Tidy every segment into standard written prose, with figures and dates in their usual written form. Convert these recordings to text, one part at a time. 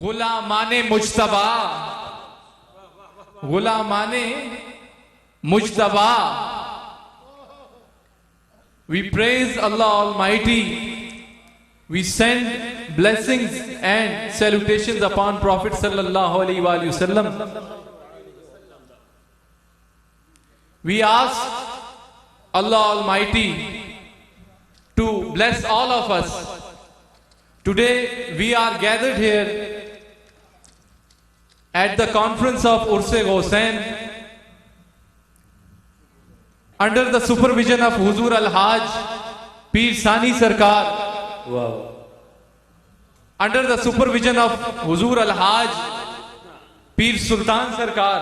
غلامان Mujtaba, غلامان Mujtaba. We praise Allah Almighty. We send blessings and salutations upon Prophet sallallahu alaihi wasallam. We ask Allah Almighty to bless all of us. Today we are gathered here at the conference of Urse Ghosain under the supervision of Huzur Al-Haj Peer Sani Sarkar. Wow. Under the supervision of Huzur Al-Haj Peer Sultan Sarkar.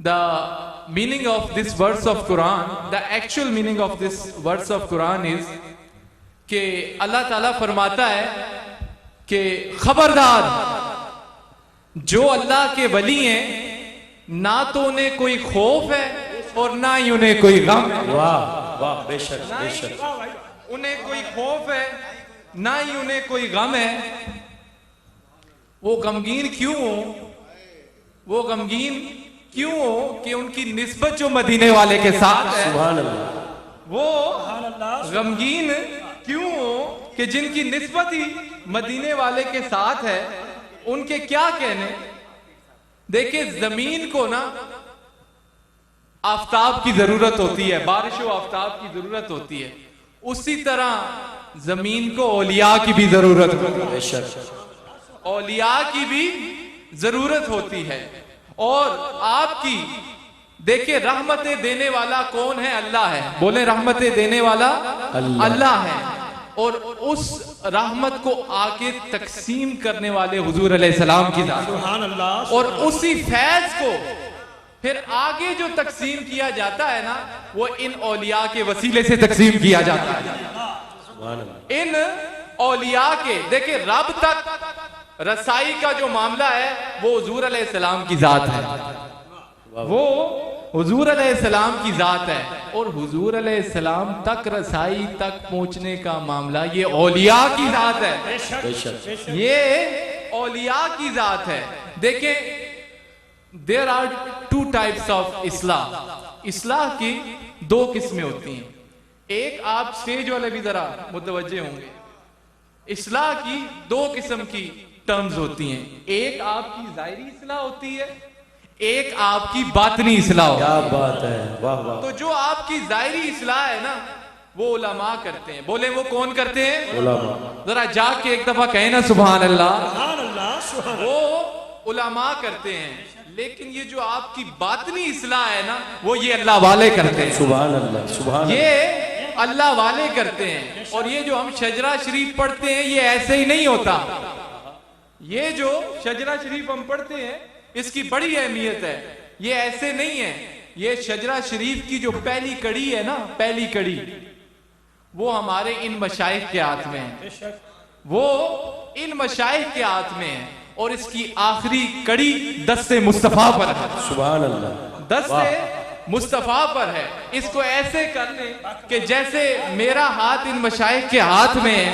The meaning of this verse of Quran, the actual meaning of this verse of Quran is کہ اللہ تعالیٰ فرماتا ہے کہ خبردار جو اللہ کے ولی ہیں نہ تو انہیں کوئی خوف ہے اور نہ ہی انہیں کوئی غم ہے. واہ واہ، بے شک بے شک. انہیں کوئی خوف ہے نہ ہی انہیں کوئی غم ہے. وہ غمگین کیوں ہو؟ وہ غمگین کیوں ہو کہ ان کی نسبت جو مدینے والے کے ساتھ ہے. سبحان اللہ. وہ غمگین کیوں ہو کہ جن کی نسبت ہی مدینے والے کے ساتھ ہے. ان کے کیا کہنے؟ دیکھیں زمین کو نا آفتاب کی ضرورت ہوتی ہے، بارش و آفتاب کی ضرورت ہوتی ہے. اسی طرح زمین کو اولیاء کی بھی ضرورت ہوتی ہے. بے شک. اولیاء کی بھی ضرورت ہوتی ہے. اور آپ کی دیکھیں رحمتیں دینے والا کون ہے؟ اللہ ہے. بولیں رحمتیں دینے والا اللہ ہے. اور اس رحمت کو آگے تقسیم کرنے والے حضور علیہ السلام کی ذات. سبحان اللہ. اور اسی فیض کو پھر آگے جو تقسیم کیا جاتا ہے نا وہ ان اولیاء کے وسیلے سے تقسیم کیا جاتا ہے. سبحان اللہ. ان اولیاء کے دیکھیں رب تک رسائی کا جو معاملہ ہے وہ حضور علیہ السلام کی ذات ہے. وہ حضور علیہ السلام کی ذات ہے. اور حضور علیہ السلام تک رسائی تک پہنچنے کا معاملہ یہ اولیاء کی ذات ہے. بے شک. یہ اولیاء کی ذات ہے. دیکھیں there are two types of اصلاح. اصلاح کی دو قسمیں ہوتی ہیں. ایک آپ سٹیج والے بھی ذرا متوجہ ہوں گے. اصلاح کی دو قسم کی ٹرمز ہوتی ہیں. ایک آپ کی ظاہری اصلاح ہوتی ہے، ایک آپ کی باطنی اصلاح ہوتی ہے. کیا بات ہے. واہ واہ. تو جو آپ کی ظاہری اصلاح ہے نا وہ علماء کرتے ہیں. بولیں وہ کون کرتے ہیں؟ علماء. ذرا جا کے ایک دفعہ کہیں نا سبحان اللہ. سبحان اللہ. وہ علماء کرتے ہیں. لیکن یہ جو آپ کی باطنی اصلاح ہے نا وہ یہ اللہ والے کرتے ہیں. سبحان اللہ. سبحان اللہ. یہ اللہ والے کرتے ہیں. اور یہ جو ہم شجرہ شریف پڑھتے ہیں یہ ایسے ہی نہیں ہوتا. یہ جو شجرہ شریف ہم پڑھتے ہیں اس کی بڑی اہمیت ہے. یہ ایسے نہیں ہے. یہ شجرہ شریف کی جو پہلی کڑی ہے نا، پہلی کڑی وہ ہمارے ان مشائخ کے ہاتھ میں ہے. وہ ان مشائخ کے ہاتھ میں ہے. اور اس کی آخری کڑی دست مصطفیٰ پر ہے. سبحان اللہ. دست مصطفیٰ پر ہے. اس کو ایسے کر لیں کہ جیسے میرا ہاتھ ان مشائخ کے ہاتھ میں ہے،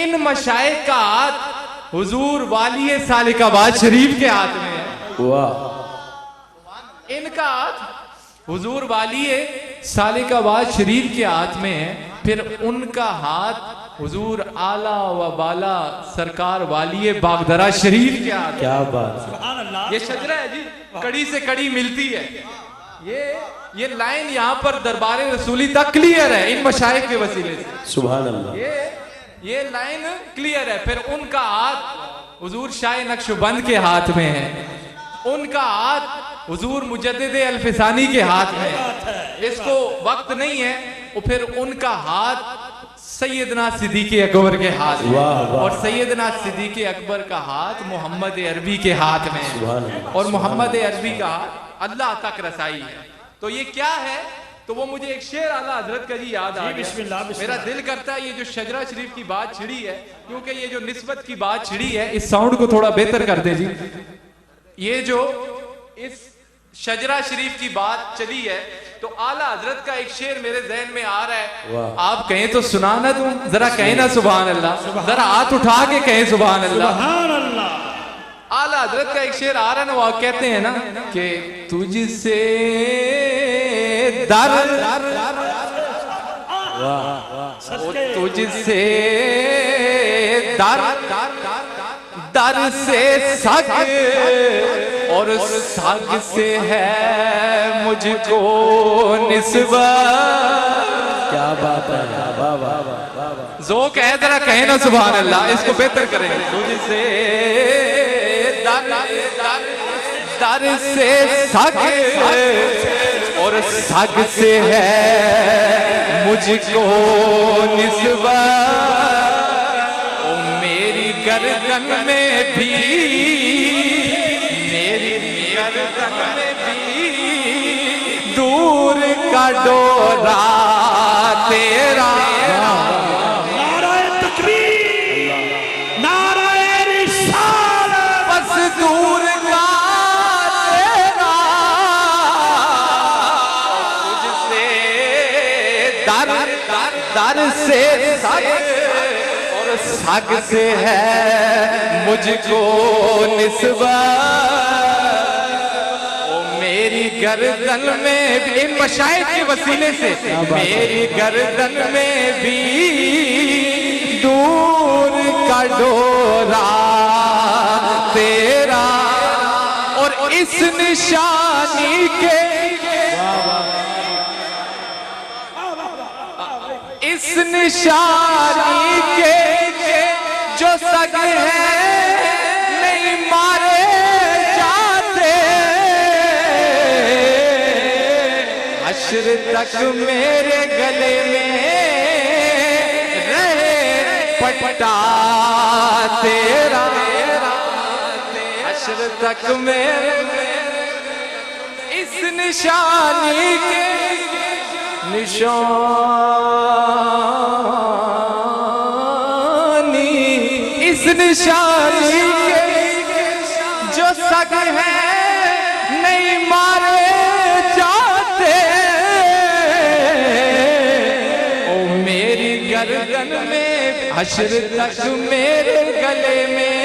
ان مشائخ کا ہاتھ حضور والی سالک آباد شریف کے ہاتھ میں ہے. واہ. ان کا ہاتھ حضور والی سالک آباد شریف کے ہاتھ میں ہے. پھر ان کا ہاتھ حضور اعلیٰ و بالا سرکار والی باغدرہ شریف کے ہاتھ. کیا بات. یہ شجرہ ہے جی، کڑی سے کڑی ملتی ہے. یہ لائن یہاں پر دربار رسولی تک کلیئر ہے ان مشائخ کے وسیلے سے. سبحان اللہ. یہ لائن کلیئر ہے. پھر ان کا ہاتھ حضور شاہ نقشبند کے ہاتھ میں ہے. ان کا ہاتھ حضور مجدد الفسانی کے ہاتھ میں ہے. اس کو وقت نہیں ہے. اور پھر ان کا ہاتھ سیدنا صدیق اکبر کے ہاتھ میں. اور سیدنا صدیق اکبر کا ہاتھ محمد عربی کے ہاتھ میں. اور محمد عربی کا ہاتھ اللہ تک رسائی ہے. تو یہ کیا ہے؟ تو وہ مجھے ایک شعر اعلیٰ حضرت کا جی یاد آ بسم اللہ گیا. میرا دل کرتا ہے یہ جو شجرہ شریف کی بات چھڑی ہے, کیونکہ یہ جو نسبت کی بات چھڑی ہے, اس ساؤنڈ کو تھوڑا بہتر کر دیں جی. یہ جو اس شجرہ شریف کی بات چلی ہے تو اعلیٰ حضرت کا ایک شعر میرے ذہن میں آ رہا ہے. آپ کہیں تو سنا نہ دوں, ذرا کہیں نا سبحان اللہ, ذرا ہاتھ اٹھا کے کہیں سبحان اللہ. سبحان اللہ. اعلیٰ حضرت کا ایک شعر آ رہا ہے نا, وہ کہتے ہیں نا کہ تجھ سے در تجھ سے در در سے سگ اور سگ سے ہے مجھ کو نسبت. کیا بات ہے, واہ واہ واہ. ذوق ہے, ذرا کہیں نا سبحان اللہ, اس کو بہتر کریں. تجھ سے در سے سگ اور سگ سے ہے مجھ کو نسبت. او میری گردن میں بھی, میری گردن میں بھی دور کا ڈورا تیرا. نعرہ تکبیر, نعرہ رسالت. بس دور کا تیرا, تجھ سے در سے سگ اور سگ سے ہے مجھ کو نسبت. او میری گردن میں بھی, ان مشاہد کے وسیلے سے, میری گردن میں بھی دور کا ڈورا تیرا. اور اس نشانی کے, اس نشانی کے جو سگ ہے نہیں مارے جاتے. حشر تک میرے گلے میں رہے پٹا تیرا. حشر تک میرے اس نشانی کے اس نشانی کے جو سگ ہے نہیں مارے جاتے. او میری گردن میں, حشر تک میرے گلے میں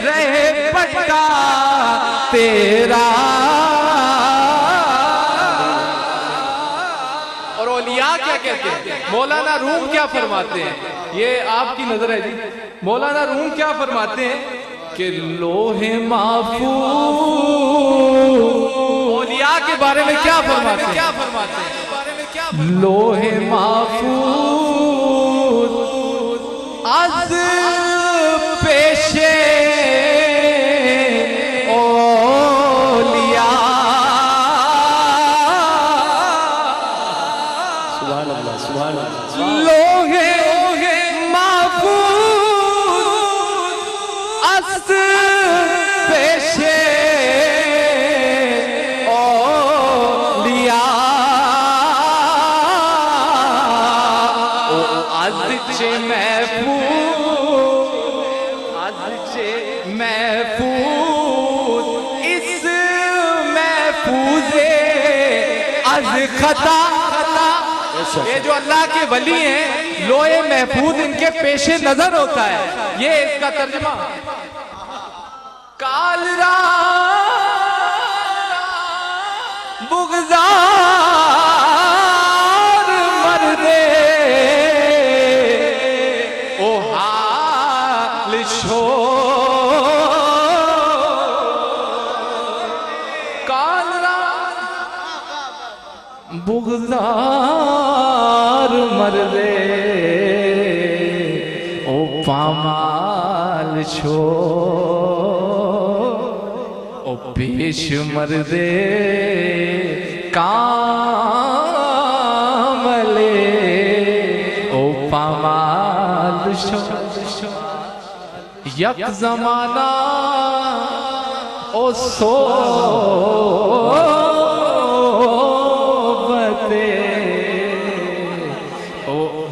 رہے پٹا تیرا. اولیاء کیا کہتے ہیں, مولانا روم کیا فرماتے ہیں, یہ آپ کی نظر ہے جی. مولانا روم کیا فرماتے ہیں کہ لوح محفوظ, اولیاء کے بارے میں کیا فرماتے ہیں, لوح محفوظ از پیشے خطا. یہ جو اللہ کے ولی ہیں, لوح محفوظ ان کے پیش نظر ہوتا ہے. یہ اس کا ترجمہ. کال را بغزار مردے او حال شو, بغزار مردے او پامال چھو, او پیش مردے کاملے او پامال چھو. یک زمانہ او سو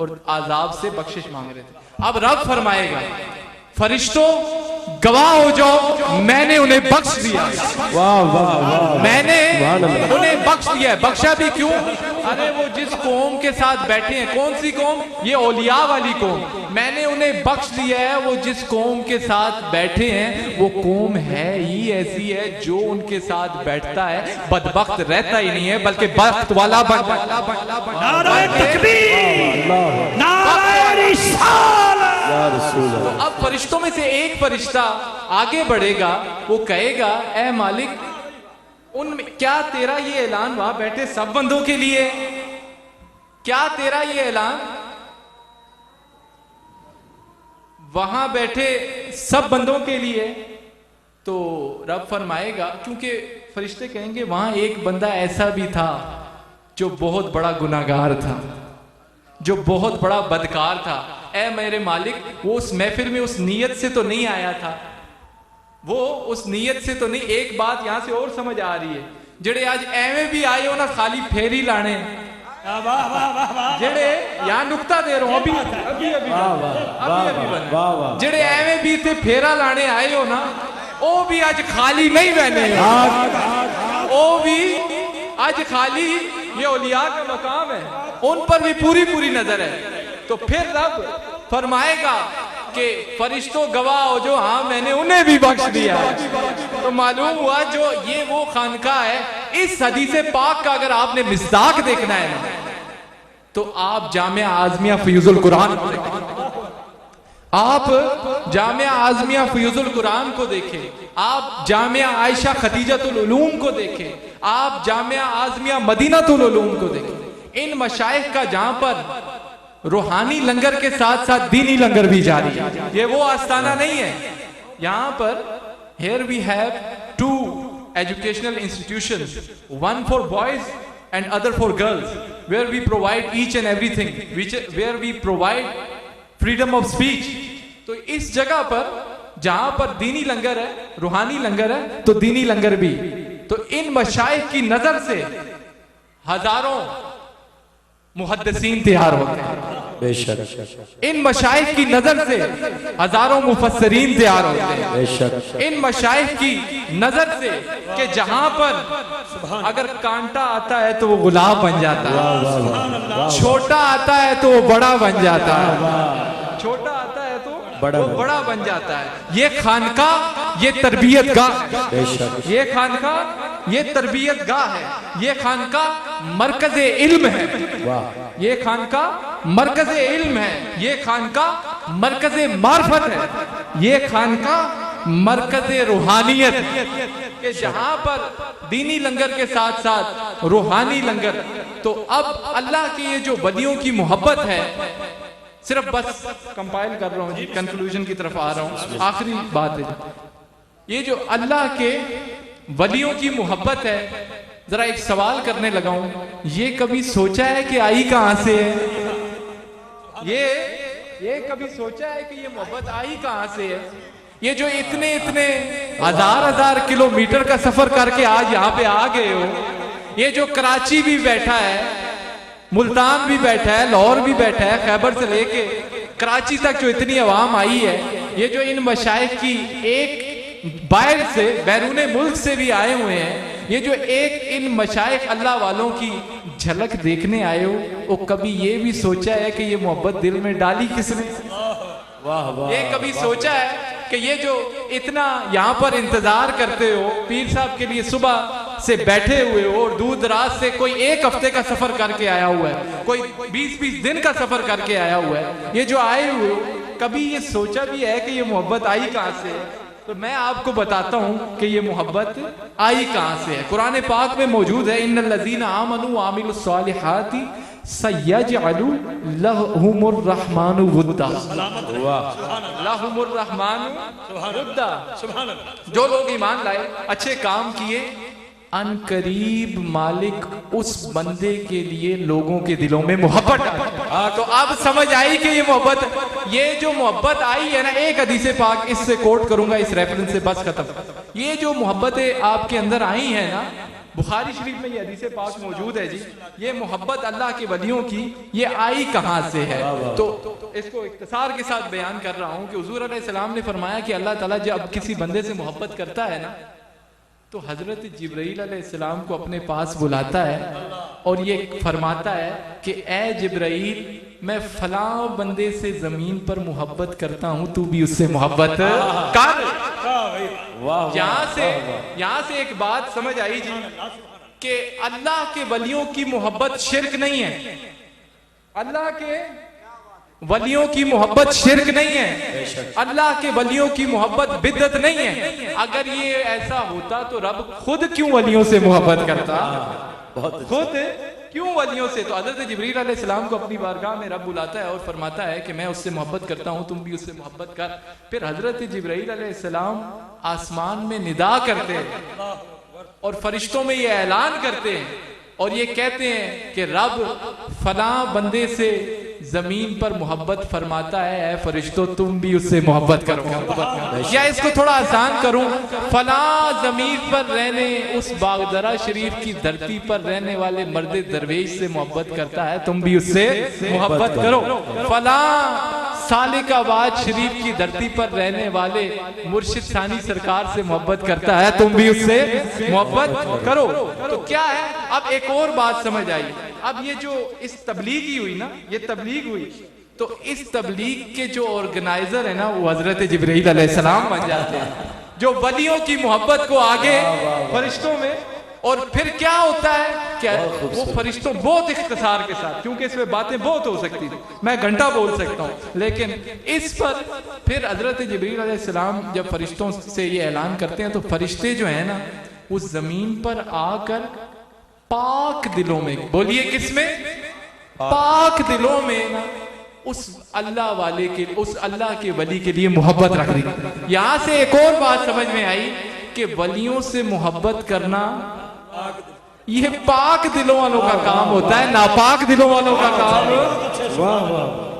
اور عذاب سے بخشش مانگ رہے تھے. اب رب فرمائے گا فرشتوں گواہ ہو جاؤ میں نے انہیں بخش دیا. میں نے انہیں بخش دیا. بخشا بھی کیوں؟ ارے وہ جس قوم کے ساتھ بیٹھے ہیں, کون سی قوم؟ یہ اولیاء والی قوم. میں نے انہیں بخش دیا ہے. وہ جس قوم کے ساتھ بیٹھے ہیں وہ قوم ہے ہی ایسی ہے جو ان کے ساتھ بیٹھتا ہے بدبخت رہتا ہی نہیں ہے بلکہ بخت والا نعرہ تکبیر، نعرہ رسالت. تو اب فرشتوں میں سے ایک فرشتہ آگے بڑھے گا, وہ کہے گا اے مالک ان میں کیا تیرا یہ اعلان وہاں بیٹھے سب بندوں کے لیے؟ کیا تیرا یہ اعلان وہاں بیٹھے سب بندوں کے لیے؟ تو رب فرمائے گا, کیونکہ فرشتے کہیں گے وہاں ایک بندہ ایسا بھی تھا جو بہت بڑا گناہگار تھا, جو بہت بڑا بدکار تھا. اے میرے مالک وہ اس محفل میں اس نیت سے تو نہیں آیا تھا, وہ اس نیت سے تو نہیں. ایک بات یہاں سے اور سمجھ آ رہی ہے, جڑے آج ایویں بھی آئے ہو نا خالی پھیری لانے, جڑے یہاں نکتہ دے رہا ہوں ابھی جڑے ایویں بھی تھے پھیرا لانے آئے ہو نا, وہ بھی آج خالی نہیں بہنے, وہ بھی آج خالی یہ اولیاء کا مقام ہے, ان پر بھی پوری پوری نظر ہے. تو پھر رب فرمائے گا کہ فرشتوں گواہ ہو جو ہاں میں نے انہیں بھی بخش دیا. تو معلوم ہوا جو یہ وہ خانقاہ ہے. اس حدیث پاک کا اگر آپ نے مصداق دیکھنا ہے تو آپ جامعہ اعظمیہ فیوض القرآن کو دیکھیں, آپ جامعہ اعظمیہ فیوض القرآن کو دیکھیں, آپ جامعہ عائشہ خدیجۃ العلوم کو دیکھیں, آپ جامعہ اعظمیہ مدینۃ العلوم کو دیکھیں. ان مشائخ کا جہاں پر روحانی لنگر کے ساتھ ساتھ دینی لنگر بھی جاری ہے. یہ وہ آستانہ نہیں ہے. یہاں پر here we have two educational institutions, one for boys and other for girls, where we provide each and everything, where we provide freedom of speech. تو اس جگہ پر جہاں پر دینی لنگر ہے, روحانی لنگر ہے, تو دینی لنگر بھی. تو ان مشائخ کی نظر سے ہزاروں محدثین تیار ہوتے ہیں, بے شک. ان مشائخ کی نظر سے ہزاروں مفسرین تیار ہوتے ہیں, بے شک. ان مشائخ کی نظر سے کہ جہاں پر اگر کانٹا آتا ہے تو وہ گلاب بن جاتا ہے, چھوٹا آتا ہے تو وہ بڑا بن جاتا ہے, چھوٹا آتا ہے تو وہ بڑا بن جاتا ہے. یہ خانقاہ یہ تربیت گاہ, یہ خانقاہ یہ تربیت گاہ ہے, یہ خانقاہ مرکز علم ہے, یہ خانقاہ مرکز علم ہے, یہ خانقاہ مرکز معرفت ہے, یہ خانقاہ مرکز روحانیت ہے, کہ جہاں پر دینی لنگر کے ساتھ ساتھ روحانی لنگر. تو اب اللہ کی یہ جو ولیوں کی محبت ہے, صرف بس کمپائل کر رہا ہوں جی, کنکلوژن کی طرف آ رہا ہوں, آخری بات ہے. یہ جو اللہ کے ولیوں کی محبت ہے, ذرا ایک سوال کرنے لگا ہوں, یہ کبھی سوچا ہے کہ آئی کہاں سے ہے؟ یہ کبھی سوچا ہے کہ یہ محبت آئی کہاں سے ہے؟ یہ جو اتنے ہزار کلومیٹر کا سفر کر کے آج یہاں پہ آ گئے ہو, یہ جو کراچی بھی بیٹھا ہے, ملتان بھی بیٹھا ہے, لاہور بھی بیٹھا ہے, خیبر سے لے کے کراچی تک جو اتنی عوام آئی ہے, یہ جو ان مشائخ کی ایک باہر سے بیرون ملک سے بھی آئے ہوئے ہیں, یہ جو ایک ان مشائخ اللہ والوں کی جھلک دیکھنے آئے ہو, وہ کبھی یہ بھی سوچا ہے کہ یہ محبت دل میں ڈالی کس نے؟ یہ کبھی سوچا ہے کہ یہ جو اتنا یہاں پر انتظار کرتے ہو پیر صاحب کے لیے, صبح سے بیٹھے ہوئے ہو, اور دور دراز سے کوئی 1 ہفتے کا سفر کر کے آیا ہوا ہے, کوئی 20 دن کا سفر کر کے آیا ہوا ہے, یہ جو آئے ہوئے ہو, کبھی یہ سوچا بھی ہے کہ یہ محبت آئی کہاں سے ہے؟ تو میں آپ کو بتاتا ہوں کہ یہ محبت آئی کہاں سے ہے. قرآن پاک میں موجود ہے, ان الذین آمنوا وعملوا الصالحات سیجعل لهم الرحمن ودا, لهم الرحمن ودا. جو لوگ ایمان لائے, اچھے کام کیے, ان قریب مالک اس بندے کے لیے لوگوں کے دلوں میں محبت. تو اب سمجھ آئی کہ یہ محبت, یہ جو محبت آئی ہے نا, ایک حدیث پاک اس سے کوٹ کروں گا, اس ریفرنس سے بس ختم. یہ جو محبتیں آپ کے اندر آئی ہیں نا, بخاری شریف میں یہ حدیث پاک موجود ہے جی. یہ محبت اللہ کے ولیوں کی یہ آئی کہاں سے ہے؟ تو اس کو اختصار کے ساتھ بیان کر رہا ہوں کہ حضور علیہ السلام نے فرمایا کہ اللہ تعالیٰ جب کسی بندے سے محبت کرتا ہے نا تو حضرت جبرائیل علیہ السلام کو اپنے پاس بلاتا ہے اور یہ فرماتا ہے کہ اے جبرائیل میں فلاں بندے سے زمین پر محبت کرتا ہوں تو بھی اس سے محبت کر. یہاں سے ایک بات سمجھ آئی جی کہ اللہ کے ولیوں کی محبت شرک نہیں ہے. اللہ کے ولیوں کی محبت شرک نہیں ہے. اللہ کے ولیوں کی محبت بدعت نہیں ہے. اگر یہ ایسا ہوتا تو رب خود کیوں ولیوں سے محبت کرتا؟ خود کیوں ولیوں سے؟ تو حضرت جبریل علیہ السلام کو اپنی بارگاہ میں رب بلاتا ہے اور فرماتا ہے کہ میں اس سے محبت کرتا ہوں تم بھی اس سے محبت کر. پھر حضرت جبریل علیہ السلام آسمان میں ندا کرتے ہیں اور فرشتوں میں یہ اعلان کرتے ہیں اور یہ کہتے ہیں کہ رب فلاں بندے سے زمین پر محبت فرماتا ہے، اے فرشتوں تم بھی اس سے محبت کرو. یا اس کو تھوڑا آسان کروں، فلاں زمین پر رہنے اس باغدرہ شریف کی دھرتی پر رہنے والے مرد درویش سے محبت کرتا ہے تم بھی اس سے محبت کرو. فلاں سالک آباد شریف کی دھرتی پر رہنے والے مرشد ثانی سرکار سے محبت کرتا ہے تم بھی اس سے محبت کرو. تو کیا ہے؟ اب ایک اور بات سمجھ آئی. اب یہ جو اس تبلیغی ہوئی نا، یہ تبلیغ ہوئی تو اس تبلیغ کے جو آرگنائزر ہیں نا وہ حضرت جبرائیل علیہ السلام بن جاتے ہیں جو ولیوں کی محبت کو آگے فرشتوں میں. اور پھر کیا ہوتا ہے کہ وہ فرشتوں بہت اختصار کے ساتھ، کیونکہ اس میں باتیں بہت ہو سکتی ہیں، میں گھنٹہ بول سکتا ہوں، لیکن اس پر پھر حضرت جبرائیل علیہ السلام جب فرشتوں سے یہ اعلان کرتے ہیں تو فرشتے جو ہیں نا اس زمین پر آ کر پاک دلوں میں، بولیے کس میں؟ پاک دلوں میں نا اس اللہ والے کے، اس اللہ کے ولی کے لیے محبت رکھ دی. یہاں سے ایک اور بات سمجھ میں آئی کہ ولیوں سے محبت کرنا یہ پاک دلوں والوں کا کام ہوتا ہے، ناپاک دلوں والوں کا کام.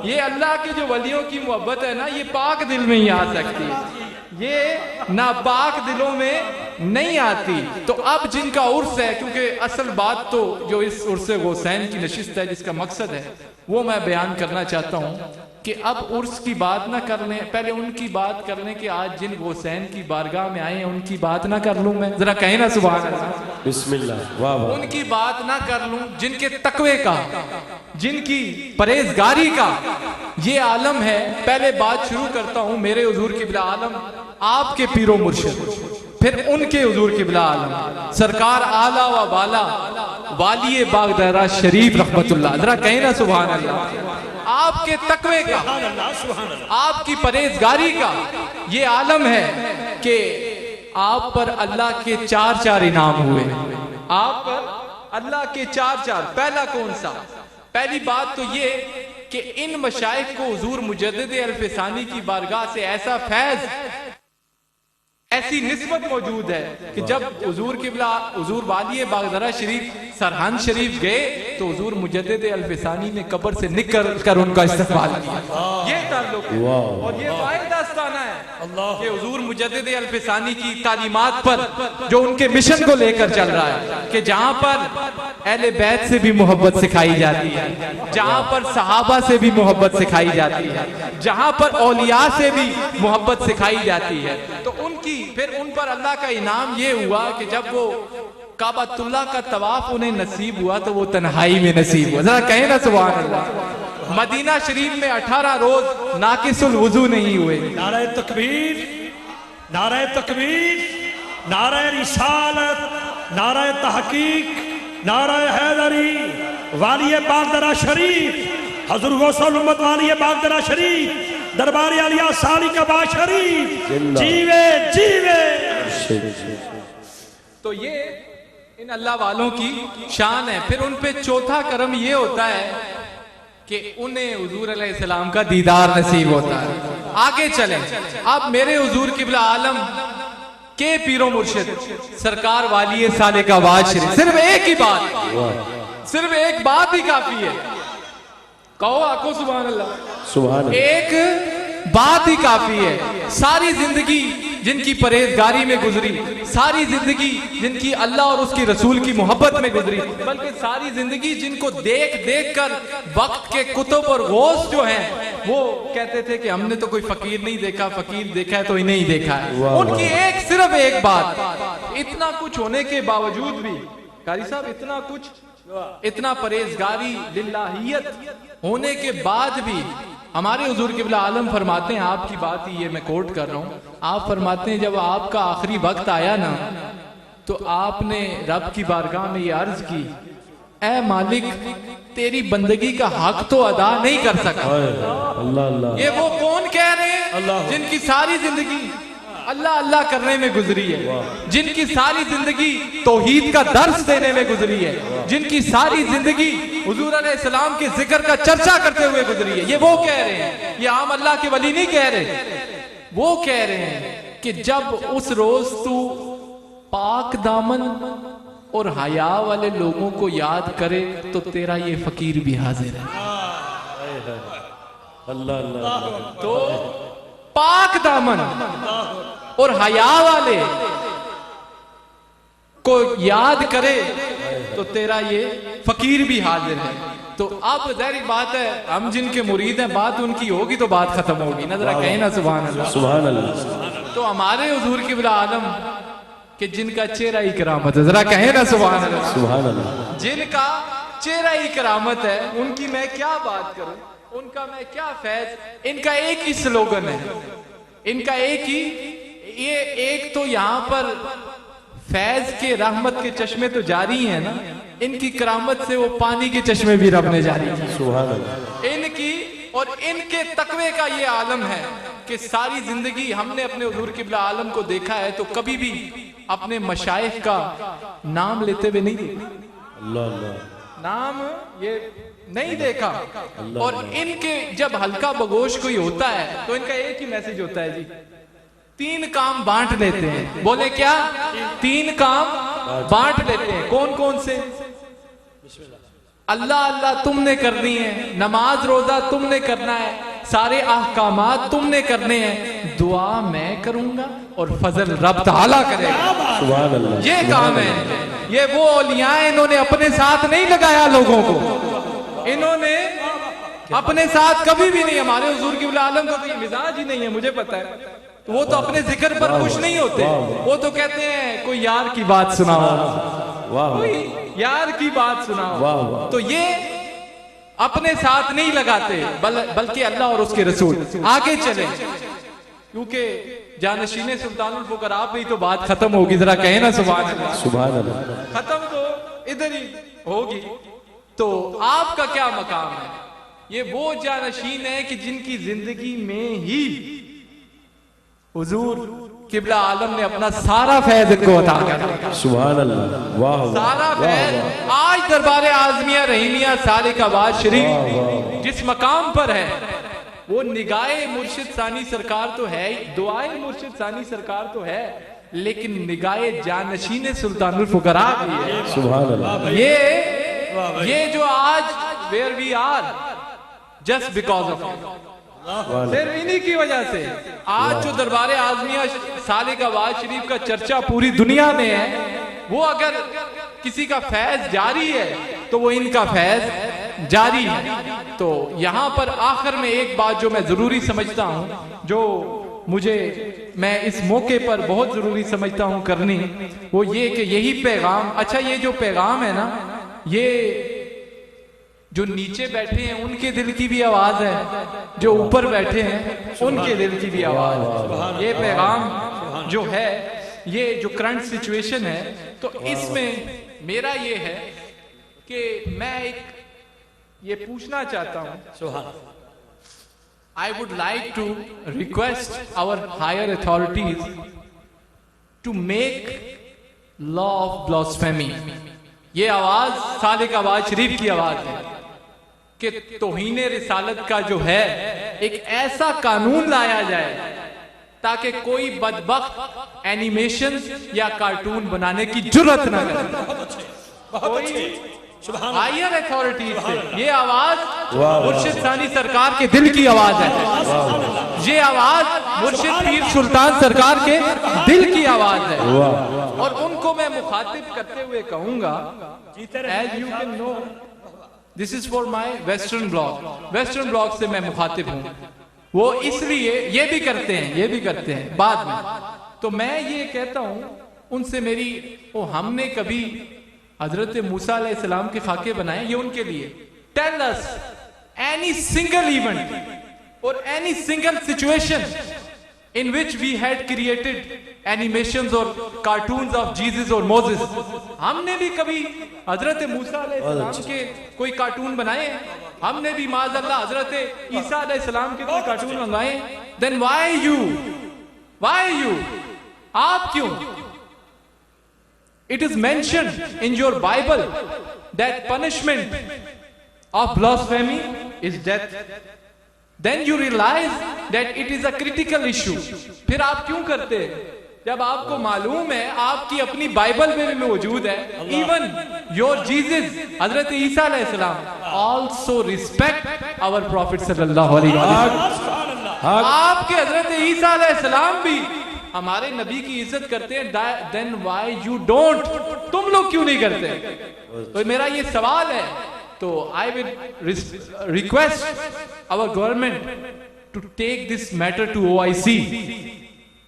یہ اللہ کے جو ولیوں کی محبت ہے نا یہ پاک دل میں ہی آ سکتی ہے، یہ ناپاک دلوں میں نہیں آتی. تو اب جن کا عرس ہے، کیونکہ اصل بات تو جو اس عرس غوثین کی نشست ہے جس کا مقصد ہے وہ میں بیان کرنا چاہتا ہوں کہ اب عرس کی بات نہ کر لیں، پہلے ان کی بات کر لیں کہ آج جن غوثین کی بارگاہ میں آئے ہیں ان کی بات نہ کر لوں، میں ذرا کہیں نا سبحان اللہ، بسم اللہ، واہ واہ، ان کی بات نہ کر لوں جن کے تقوی کا، جن کی پرہیزگاری کا یہ عالم ہے. پہلے بات شروع کرتا ہوں میرے حضور قبلہ عالم آپ کے پیر و مرشد، پھر ان کے حضور قبلہ عالم سرکار اعلیٰ و بالا والی باغدرہ شریف رحمت اللہ، ذرا کہیں نا سبحان اللہ. آپ کے تقوی کا، آپ کی پرہیزگاری کا یہ عالم ہے کہ آپ پر اللہ کے چار انعام ہوئے. آپ پر اللہ کے چار. پہلا کون سا؟ پہلی بات تو یہ کہ ان مشائخ کو حضور مجدد الفسانی کی بارگاہ سے ایسا فیض، ایسی نسبت موجود ہے کہ جب حضور قبلہ حضور والی باغدرہ شریف سرہند شریف گئے تو حضور مجدد الفسانی نے قبر سے نکل کر ان کا استقبال کیا. یہ تعلق ہے اور یہ واحد آستانہ ہے کہ حضور مجدد الفسانی کی تعلیمات پر جو ان کے مشن کو لے کر چل رہا ہے کہ جہاں پر اہل بیت سے بھی محبت سکھائی جاتی ہے، جہاں پر صحابہ سے بھی محبت سکھائی جاتی ہے، جہاں پر اولیاء سے بھی محبت سکھائی جاتی ہے، تو ان کی پھر ان پر اللہ کا انعام یہ ہوا کہ جب وہ کعبۃ اللہ کا طواف انہیں نصیب ہوا تو وہ تنہائی میں نصیب ہوا. ذرا کہیں نا سبحان اللہ. مدینہ شریف میں 18 روز ناقص الوضو نہیں ہوئے. نعرہ تکبیر، نعرہ تکبیر، نعرہ رسالت، نعرہ تحقیق، نعرہ حیدری، والی باغدرہ شریف، حضور غوث الامت والی باغدرہ شریف، دربار عالیہ سالک آباد شریف، جیوے جیوے. تو یہ ان اللہ والوں کی شان ہے. پھر ان پہ چوتھا کرم یہ ہوتا ہے کہ انہیں حضور علیہ السلام کا دیدار نصیب ہوتا ہے. آگے چلیں، اب میرے حضور قبلہ عالم کے پیر و مرشد سرکار والی سالک آباد شریف، صرف ایک ہی بات، صرف ایک بات ہی کافی ہے. کہو آقو سبحان اللہ. سبحان اللہ. ایک بات ہی کافی ہے. ساری زندگی جن کی پرہیزگاری میں گزری، ساری زندگی جن کی اللہ اور اس کی رسول کی محبت میں گزری، بلکہ ساری زندگی جن کو دیکھ دیکھ کر وقت کے کتب اور غوث جو ہیں وہ کہتے تھے کہ ہم نے تو کوئی فقیر نہیں دیکھا، فقیر دیکھا ہے تو انہیں ہی دیکھا ہے۔ ان کی صرف ایک بات، اتنا کچھ ہونے کے باوجود بھی قاری صاحب، اتنا کچھ، اتنا پرہیزگاری للہیت ہونے کے بعد بھی ہمارے حضور قبلہ عالم فرماتے ہیں، آپ کی بات ہی یہ میں کوٹ کر رہا ہوں، آپ فرماتے ہیں جب آپ کا آخری وقت آیا نا تو آپ نے رب کی بارگاہ میں یہ عرض کی، اے مالک تیری بندگی کا حق تو ادا نہیں کر سکا۔ یہ وہ کون کہہ رہے ہیں جن کی ساری زندگی اللہ اللہ کرنے میں گزری ہے، جن کی ساری زندگی توحید کا درس دینے میں گزری ہے، جن کی ساری زندگی حضور علیہ السلام کے ذکر کا چرچا کرتے ہوئے گزری ہے۔ یہ وہ کہہ رہے ہیں، یہ عام اللہ کے ولی نہیں کہہ رہے، وہ کہہ رہے ہیں کہ جب اس روز تو پاک دامن اور حیا والے لوگوں کو یاد کرے تو تیرا یہ فقیر بھی حاضر ہے۔ تو پاک دامن اور حیا والے کو یاد کرے تو تیرا یہ فقیر بھی حاضر ہے۔ تو اب ظاہر بات ہے ہم جن کے مرید ہیں، بات ان کی ہوگی تو بات ختم ہوگی نا، ذرا کہیں نا سبحان اللہ سبحان اللہ۔ تو ہمارے حضور قبلہ عالم کہ جن کا چہرہ ہی کرامت ہے، ذرا کہیں نا سبحان اللہ سبحان اللہ۔ جن کا چہرہ ہی کرامت ہے، ان کی میں کیا بات کروں، ان کا میں کیا فیض۔ ان کا ایک ہی سلوگن ہے، ان کا ایک ہی، یہ ایک تو یہاں پر فیض کے رحمت کے چشمے تو جاری ہیں نا، ان کی کرامت سے وہ پانی کے چشمے بھی رب نے جاری ہیں سبحان اللہ۔ ان کی اور ان کے تقوی کا یہ عالم ہے کہ ساری زندگی ہم نے اپنے حضور قبلہ عالم کو دیکھا ہے تو کبھی بھی اپنے مشائخ کا نام لیتے ہوئے نہیں دیکھا، اللہ اللہ، نام یہ نہیں دیکھا۔ اور ان کے جب ہلکا بگوش کوئی ہوتا ہے تو ان کا ایک ہی میسج ہوتا ہے، جی 3 کام بانٹ لیتے ہیں۔ بولے کیا؟ 3 کام بانٹ لیتے ہیں۔ کون کون سے؟ اللہ اللہ تم نے کرنی ہے، نماز روزہ تم نے کرنا ہے، سارے احکامات تم نے کرنے ہیں، دعا میں کروں گا اور فضل رب تعالیٰ کرے گا۔ سبحان اللہ۔ یہ کام ہے۔ یہ وہ اولیاء ہیں، انہوں نے اپنے ساتھ نہیں لگایا لوگوں کو، انہوں نے اپنے ساتھ کبھی بھی نہیں۔ ہمارے حضور قبلہ عالم کو تو یہ مزاج ہی نہیں ہے، مجھے پتا ہے، وہ تو اپنے ذکر پر خوش نہیں ہوتے، وہ تو کہتے ہیں کوئی یار کی بات سناؤ، کوئی یار کی بات سناؤ۔ تو یہ اپنے ساتھ نہیں لگاتے بلکہ اللہ اور اس کے رسول۔ آگے چلیں کیونکہ جانشین سلطان الفقراء پہ ہی تو بات ختم ہوگی، ذرا کہیں نا سبحان اللہ سبحان اللہ۔ ختم تو ادھر ہی ہوگی۔ تو آپ کا کیا مقام ہے؟ یہ وہ جانشین ہیں کہ جن کی زندگی میں ہی حضور قبلہ عالم نے اپنا سارا فیض کو عطا کر دیا۔ سبحان اللہ، واہ سارا فیض آج دربار اعظمیہ رحیمیہ سالک آباد شریف جس مقام پر ہے، وہ نگاہ مرشد ثانی سرکار تو ہے، دعائے مرشد ثانی سرکار تو ہے، لیکن نگاہ جانشین سلطان الفقراء بھی ہے۔ سبحان اللہ۔ یہ جو آج where we are just because of it، صرف انہی کی وجہ سے آج جو دربار اعظمیہ سالک آباد شریف کا چرچا پوری دنیا میں ہے، وہ اگر کسی کا فیض جاری ہے تو وہ ان کا فیض جاری ہے۔ تو یہاں پر آخر میں ایک بات جو میں ضروری سمجھتا ہوں، جو میں اس موقع پر بہت ضروری سمجھتا ہوں کرنی، وہ یہ کہ یہی پیغام، اچھا یہ جو پیغام ہے نا، یہ جو نیچے بیٹھے ہیں ان کے دل کی بھی آواز ہے، جو اوپر بیٹھے ہیں ان کے دل کی بھی آواز ہے۔ یہ پیغام جو ہے، یہ جو کرنٹ سچویشن ہے، تو اس میں میرا یہ ہے کہ میں ایک یہ پوچھنا چاہتا ہوں، I would like to request our higher authorities to make law of blasphemy۔ یہ آواز سالک آباد شریف کی آواز ہے کہ توہین رسالت کا جو ہے ایک ایسا قانون لایا جائے تاکہ کوئی بدبخت اینیمیشن یا کارٹون بنانے کی جرت نہ کرے۔ کوئی ہائر اتھارٹیز سے یہ آواز مرشد ثانی سرکار کے دل کی آواز ہے۔ یہ آواز مرشد پیر سلطان سرکار کے دل کی آواز ہے، اور ان کو میں مخاطب کرتے ہوئے کہوں گا as you can know this is for my western blog سے میں مخاطب ہوں، وہ اس لیے یہ بھی کرتے ہیں بعد میں، تو میں یہ کہتا ہوں ان سے میری ہم نے کبھی حضرت موسیٰ علیہ السلام کے خاکے بنائے، یہ ان کے لیے tell us any single event or any single situation in which we had created animations or cartoons of Jesus or Moses. ہم نے بھی کبھی حضرت موسیٰ علیہ السلام کے کوئی کارٹون بنائے ہیں؟ ہم نے بھی معاذ اللہ حضرت عیسیٰ علیہ السلام کے کوئی کارٹون بنائے ہیں؟ then why you آپ کیوں؟ It is mentioned in your Bible that punishment of blasphemy is death. Then you realize that it is a critical issue. پھر آپ کیوں کرتے ہیں؟ جب آپ کو معلوم ہے، آپ کی اپنی بائبل میں بھی موجود ہے، even your Jesus حضرت عیسیٰ علیہ السلام also respect our prophet صلی اللہ علیہ وسلم. آپ کے حضرت عیسیٰ علیہ السلام بھی ہمارے نبی کی عزت کرتے ہیں. then why you don't؟ تم لوگ کیوں نہیں کرتے؟ تو میرا یہ سوال ہے. تو I will request our government to take this matter to OIC.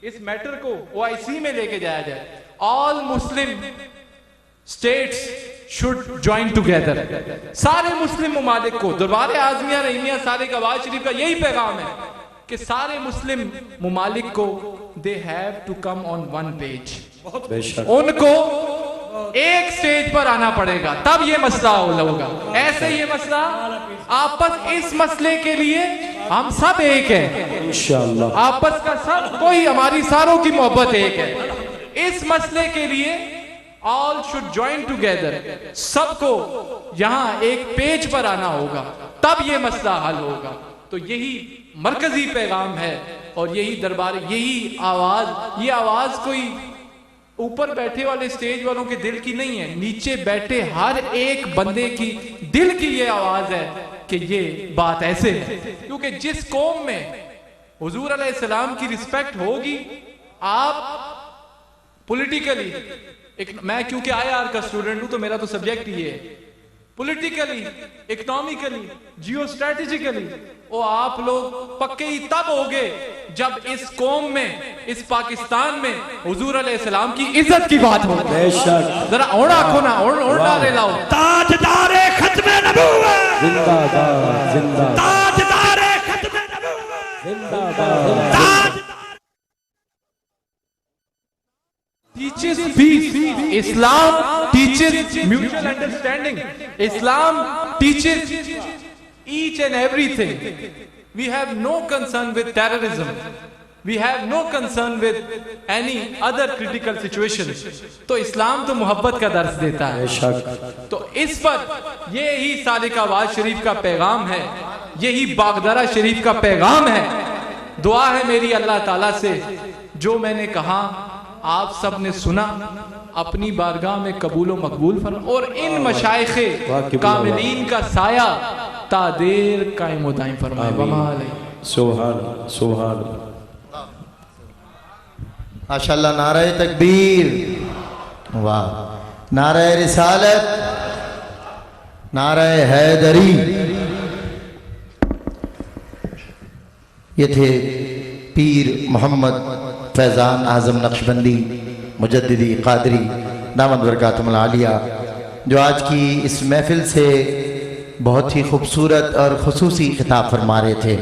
اس میٹر کو OIC میں لے کے جایا جائے. all Muslim states should join together. سارے مسلم ممالک کو، دربار اعظمیہ رحیمیہ سالک آواز شریف کا یہی پیغام ہے کہ سارے مسلم ممالک کو they have to come on one page. ان کو ایک سٹیج پر آنا پڑے گا، تب یہ مسئلہ ہوگا. ایسے یہ مسئلہ آپس، اس مسئلے کے لیے ہم سب ایک ہیں انشاءاللہ. آپس کا سب کوئی، ہماری ساروں کی محبت ایک ہے. اس مسئلے کے لیے all should join together. سب کو یہاں ایک پیج پر آنا ہوگا، تب یہ مسئلہ حل ہوگا. تو یہی مرکزی پیغام ہے، اور یہی دربار، یہی آواز، یہ آواز کوئی اوپر بیٹھے والے سٹیج والوں کے دل کی نہیں ہے، نیچے بیٹھے ہر ایک بندے کی دل کی یہ آواز ہے کہ یہ بات ایسے ہے. کیونکہ جس قوم میں حضور علیہ السلام کی رسپیکٹ ہوگی، آپ پولیٹیکلی، میں کیونکہ IR کا اسٹوڈنٹ ہوں تو میرا تو سبجیکٹ یہ ہے، پولیٹیکلی، اکنامیکلی، جیو اسٹریٹجیکلی، وہ آپ لوگ پکے ہی تب ہوگے جب اس قوم میں، اس پاکستان میں حضور علیہ السلام کی عزت کی بات ہو. ذرا اوڑا کھونا، اوڑا رے لاؤ. تاجدار ختم نبوت زندہ باد، زندہ باد، تاجدار ختم نبوت زندہ باد. teaches peace. Islam teaches mutual understanding. Islam teaches each and everything. We have no concern with terrorism. We have no concern with any other critical situation. تو اسلام تو محبت کا درس دیتا ہے. تو اس پر یہی سالک آواز شریف کا پیغام ہے، یہی باغدرہ شریف کا پیغام ہے. دعا ہے میری اللہ تعالیٰ سے، جو میں نے کہا آپ سب نے سنا، اپنی بارگاہ میں قبول و مقبول فرما، اور ان مشائخ کاملین کا سایہ تا دیر قائم و دائم فرمائے. سبحان سبحان. ماشاءاللہ. نعرہ تکبیر، واہ. نعرہ رسالت، نعرہ حیدری. یہ تھے پیر محمد فیضان اعظم نقشبندی مجددی قادری دامت برکاتہم العالیہ، جو آج کی اس محفل سے بہت ہی خوبصورت اور خصوصی خطاب فرما رہے تھے.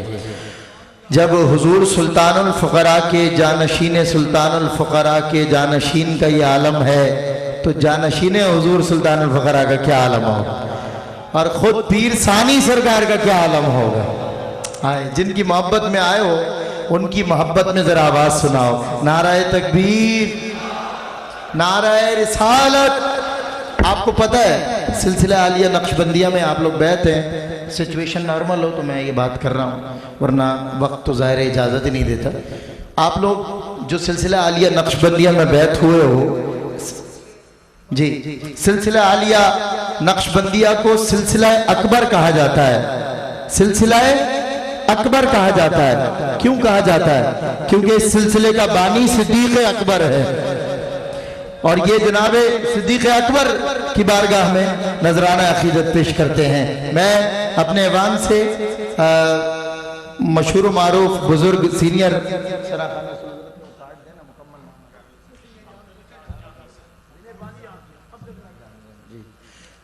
جب حضور سلطان الفقراء کے جانشین، سلطان الفقراء کے جانشین کا یہ عالم ہے، تو جانشین حضور سلطان الفقراء کا کیا عالم ہوگا، اور خود پیر ثانی سرکار کا کیا عالم ہوگا. جن کی محبت میں آئے ہو ان کی محبت میں ذرا آواز سناؤ. نعرہ تکبیر، نعرہ رسالت. آپ کو پتہ ہے سلسلہ عالیہ نقشبندیہ میں آپ لوگ بیعت ہیں، سچویشن نارمل ہو تو میں یہ بات کر رہا ہوں، ورنہ وقت تو ظاہر اجازت ہی نہیں دیتا. آپ لوگ جو سلسلہ عالیہ نقشبندیہ میں بیعت ہوئے ہو، جی، سلسلہ عالیہ نقشبندیہ کو سلسلہ اکبر کہا جاتا ہے. سلسلہ اکبر کہا جاتا ہے. کیوں کہا جاتا ہے؟ کیونکہ اس سلسلے کا بانی صدیق اکبر ہے، اور یہ جناب صدیق اکبر کی بارگاہ میں نذرانہ عقیدت پیش کرتے ہیں. میں اپنے ایوان سے مشہور و معروف بزرگ سینئر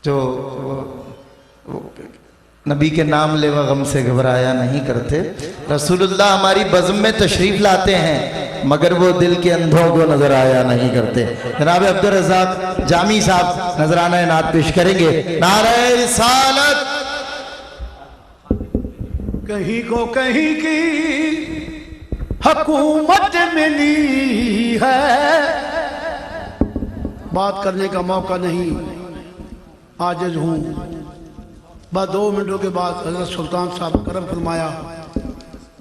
جو نبی کے نام لیوا غم سے گھبرایا نہیں کرتے، رسول اللہ ہماری بزم میں تشریف لاتے ہیں مگر وہ دل کے اندھوں کو نظر آیا نہیں کرتے. جناب عبدالرزاق جامی صاحب نذرانہ نعت پیش کریں گے. نعرہ رسالت. کہیں کو کہیں کی حکومت ملی ہے، بات کرنے کا موقع نہیں، عاجز ہوں. بعد 2 منٹوں کے بعد حضرت سلطان صاحب کرم فرمایا.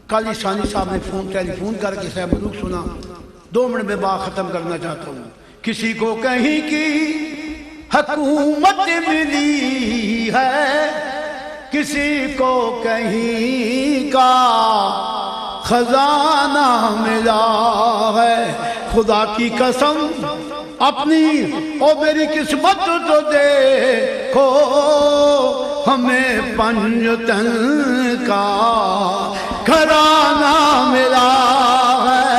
قاضی ثانی صاحب نے ٹیلی فون کر کے صاحب ملوک سنا. 2 منٹ میں بات ختم کرنا چاہتا ہوں. کسی کو کہیں کی حکومت ملی ہے، کسی کو کہیں کا خزانہ ملا ہے. خدا کی قسم اپنی او میری قسمت تو دیکھو، ہمیں پنجتن کا گھرانہ ملا ہے.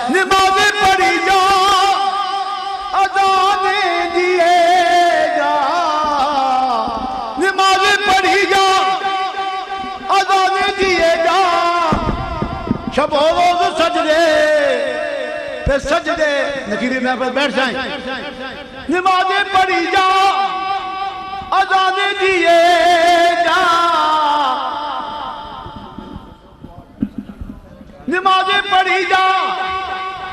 نمازیں پڑھی جا، اذانیں دیے جا، نمازیں پڑھی جا، اذانیں دیے جا، شب و روز سجدے پہ سجدے. نکیری میں پر بیٹھ جائیں. نمازیں پڑھی جا، اذانیں دیے جا، نمازیں پڑھی جا،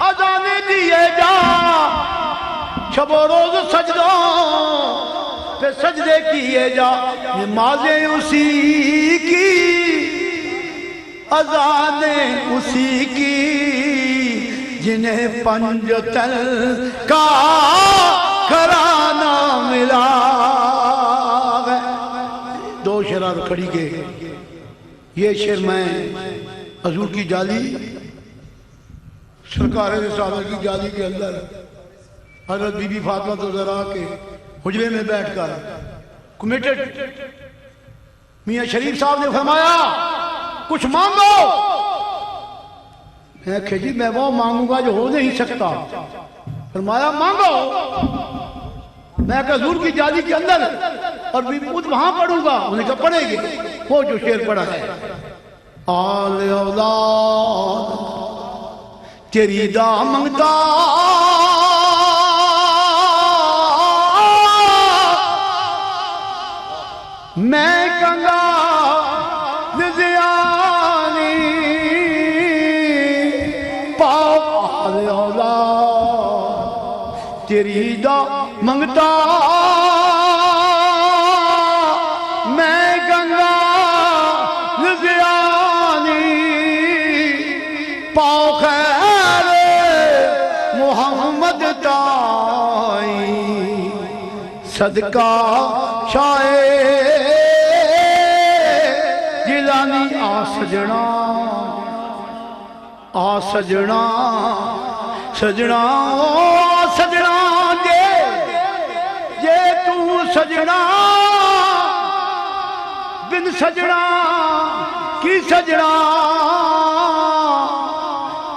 اذانیں دیے جا، شب و روز سجدوں پہ سجدے کیے جا. نمازیں اسی کی، اذانیں اسی کی، جنہیں پنجتن کا گھرانہ ملا ہے. 2 شعر کھڑی کے. یہ شعر میں حضور کی جالی، سرکار رسالت کی جالی کے اندر حضرت بی بی فاطمہ زہرا کے حجرے میں بیٹھ کر کمیٹڈ میاں شریف صاحب نے فرمایا کچھ مانگو. میں کہا جی میں وہ مانگوں گا جو ہو نہیں سکتا. فرمایا مانگو. میں کہا حضور کی جالی کے اندر اور بھی وہاں پڑھوں گا. انہوں نے کہا پڑھیں گے. وہ جو شعر پڑھا ہے، آل اولاد تیری دا منگتا، میں کنگا نزیانی پاپ. آل اولاد تیری دا منگتا، میں گنگا نزیانی پاؤ خیر محمد تائی صدقہ شاہ جیلانی. آ سجنا، آ سجنا، سجنا آ سجنا، جے تو سجنا بن سجنا کی سجنا.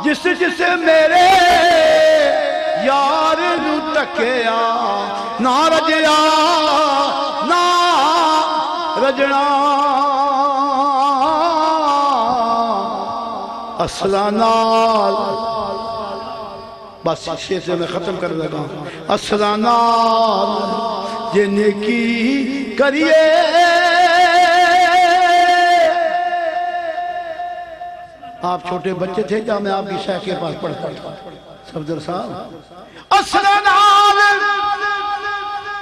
جس جس میرے یار نو تکیا، نہ رجیا نہ رجنا. اصلا نال، بس شیئر سے میں ختم کر لگا. اصلا نال جے نیکی کریے، آپ چھوٹے بچے تھے جہاں میں آپ کی شیخ کے پاس پڑھتا تھا صفدر صاحب. اصلا نال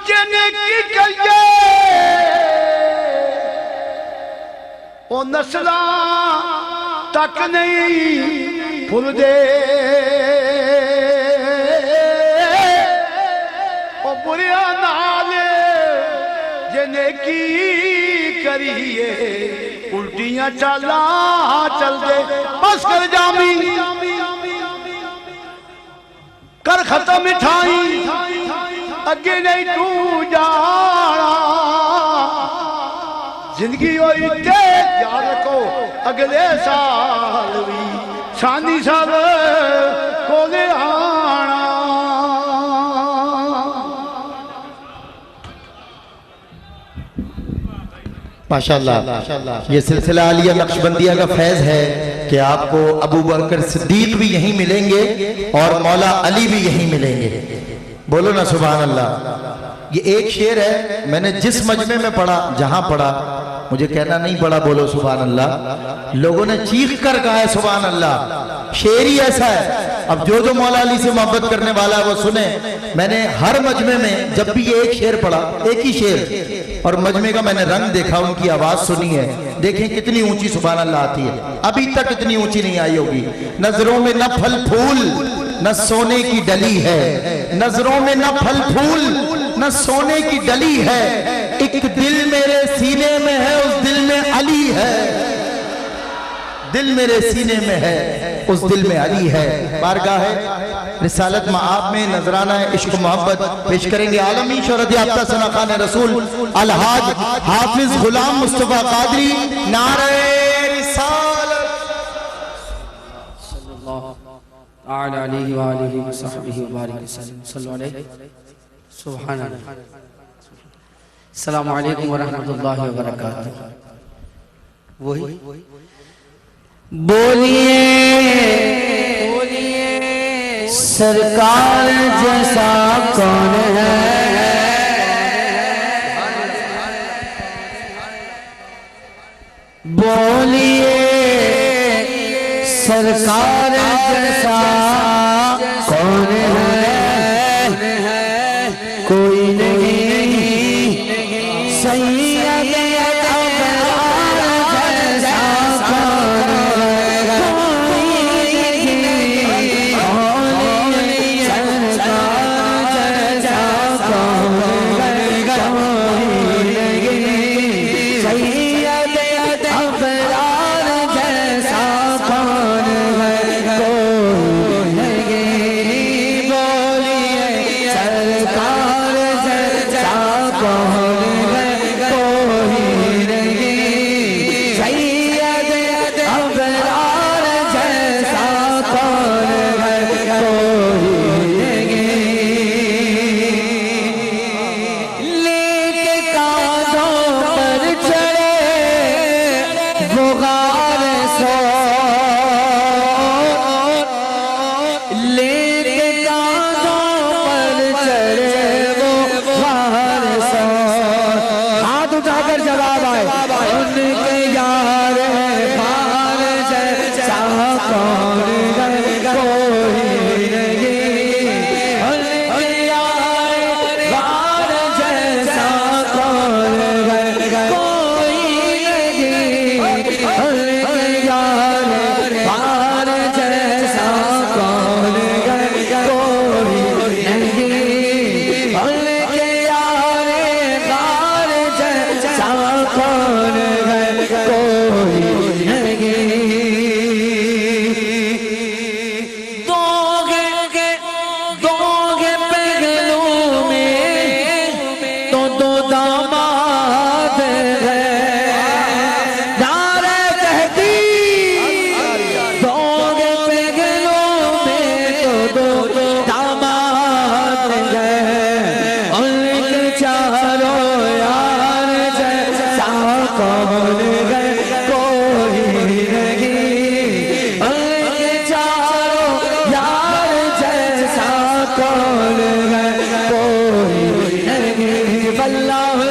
جے نیکی کریے، او نسلہ تک نہیں پھول دے، او بریا نال جے نیکی کریے الٹیاں چالاں چل دے بس کر جامی کر ختم مٹھائی اگے نہیں تو جانا زندگی ہوئی تے یاد رکھو اگلے سال بھی سانی صاحب کو لے آنا ماشاءاللہ یہ سلسلہ عالیہ نقشبندیہ کا فیض ہے کہ آپ کو ابو بکر صدیق بھی یہیں ملیں گے اور مولا علی بھی یہیں ملیں گے بولو نا سبحان اللہ یہ ایک شعر ہے میں نے جس مجمع میں پڑھا جہاں پڑھا مجھے کہنا نہیں پڑا بولو سبحان اللہ لوگوں نے چیخ کر کہا ہے سبحان اللہ شعر ہی ایسا ہے اب جو مولا علی سے محبت کرنے والا ہے وہ سنیں میں نے ہر مجمع میں جب بھی یہ ایک شعر پڑھا ایک ہی شعر اور مجمع کا میں نے رنگ دیکھا ان کی آواز سنی ہے دیکھیں کتنی اونچی سبحان اللہ آتی ہے ابھی تک اتنی اونچی نہیں آئی ہوگی نظروں میں نہ پھل پھول نہ سونے کی ڈلی ہے نظروں میں نہ پھل پھول نہ سونے کی ڈلی ہے ایک دل میرے سینے میں ہے اس دل میں علی ہے دل میرے سینے میں ہے اس دل میں علی ہے بارگاہ ہے رسالت معاب میں نذرانہ عشق محبت پیش کریں گے عالمی شہرت یافتہ ثنا خان رسول الحاج حافظ غلام مصطفیٰ قادری نعرہ رسالت صلی اللہ علیہ وآلہ وصحبہ وبارک وسلم صلی اللہ علیہ سبحان اللہ السلام علیکم ورحمت اللہ وبرکاتہ وہی بولیے سرکار جیسا کون ہے بولیے سرکار جیسا کون ہے کوئی نہیں سید ابرار جیسا کون ہے کوئی نہیں سرکار جیسا کون ہے کوئی نہیں سید ابرار جیسا کون ہے کوئی نہیں بولیے سرکار جیسا کون ہے کوئی نہیں سید ابرار جیسا کون ہے کوئی نہیں لے کے کاندھوں پر چڑھے وہ غار سو لے کے کاندھوں پر چڑھے وہ غار سو ہاتھ اٹھا کر جواب آئے ان کے یار غار جیسا کون ہے کوئی نہیں ان کے یار غار جیسا کون ہے کوئی نہیں ان کے یار غار جیسا کون ہے کوئی نہیں ان کے یار غار جیسا کون ہے کوئی نہیں دو گے پہلو میں تو دو داماد ہیں نعرہ تحقیق دو گے پہلو میں تو دو داماد ہیں ان کے چاروں یار جیسا کون ہے کوئی نہیں ان کے چاروں یار جیسا کون ہے کوئی نہیں واللہ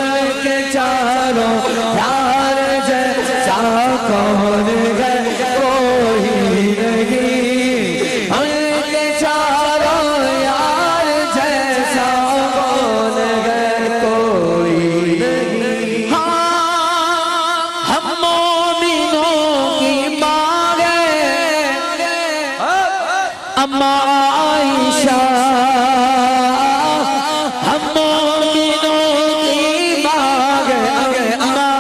کے چاروں یار جیسا کون ہے کوئی نہیں ان کے چاروں یار جیسا کون ہے کوئی نہیں ہاں ہم مومنوں کی ماں گئے اما عائشہ ہم مومنوں کی ماں گئے اما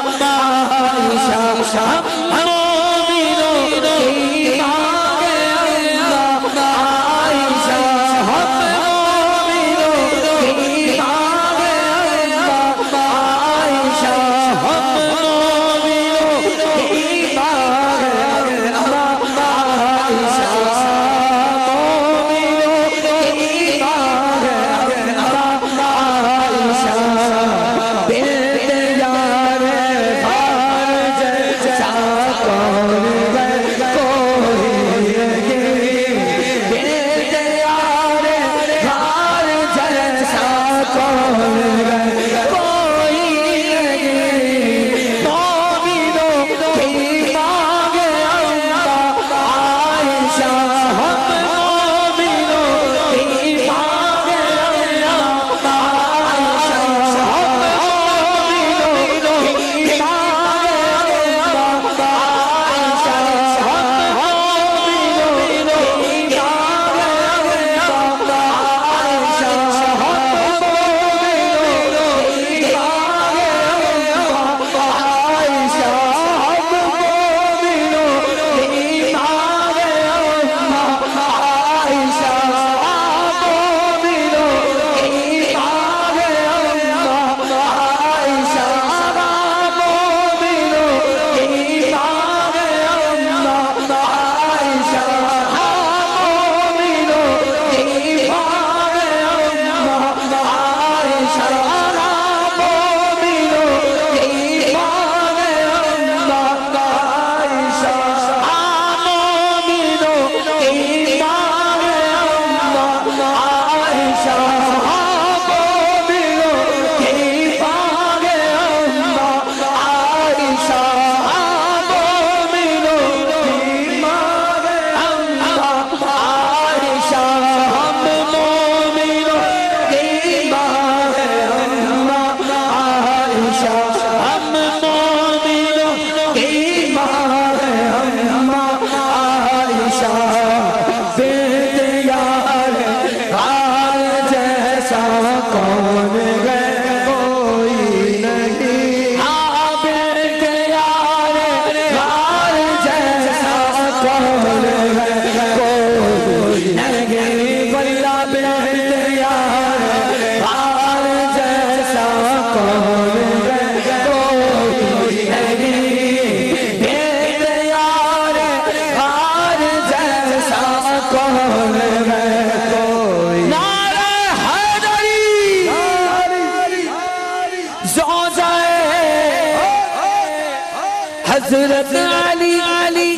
حضرت علی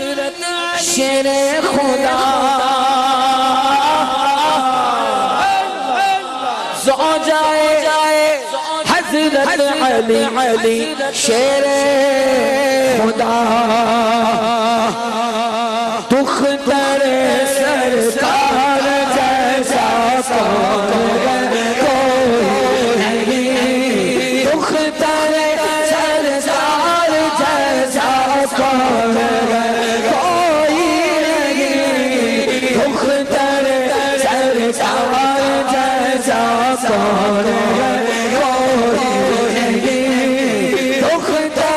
شیر خدا زوجائے حضرت علی شیر خدا دختر سرکار جیسا کوئی نہیں، دختر سرکار جیسا کوئی نہیں، دختر سرکار جیسا کوئی نہیں، دختر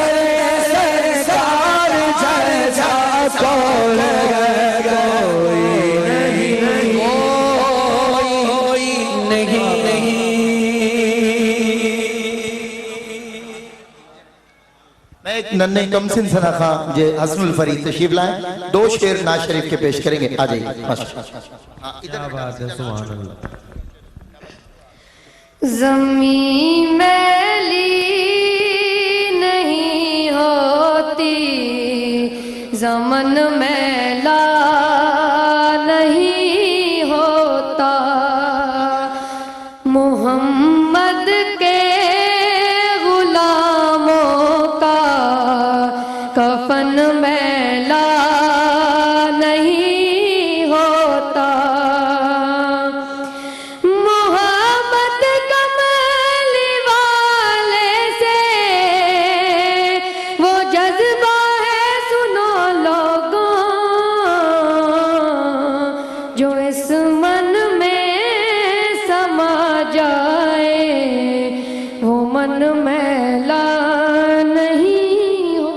سرکار جیسا کوئی ننے کم سن سنا خان جے حسن الفرید تشریف لائیں، 2 شعر ناز شریف کے پیش کریں گے، آ جائیے زمین میلی نہیں ہوتی، زمن میلا نہیں ہوتا، محمد کے غلاموں کا کفن میلا نہیں ہوتا، محمد کملی والے سے وہ جذبہ ہے، سنو لوگوں، جو اس من میں سما جائے، وہ من میلا نہیں ہو۔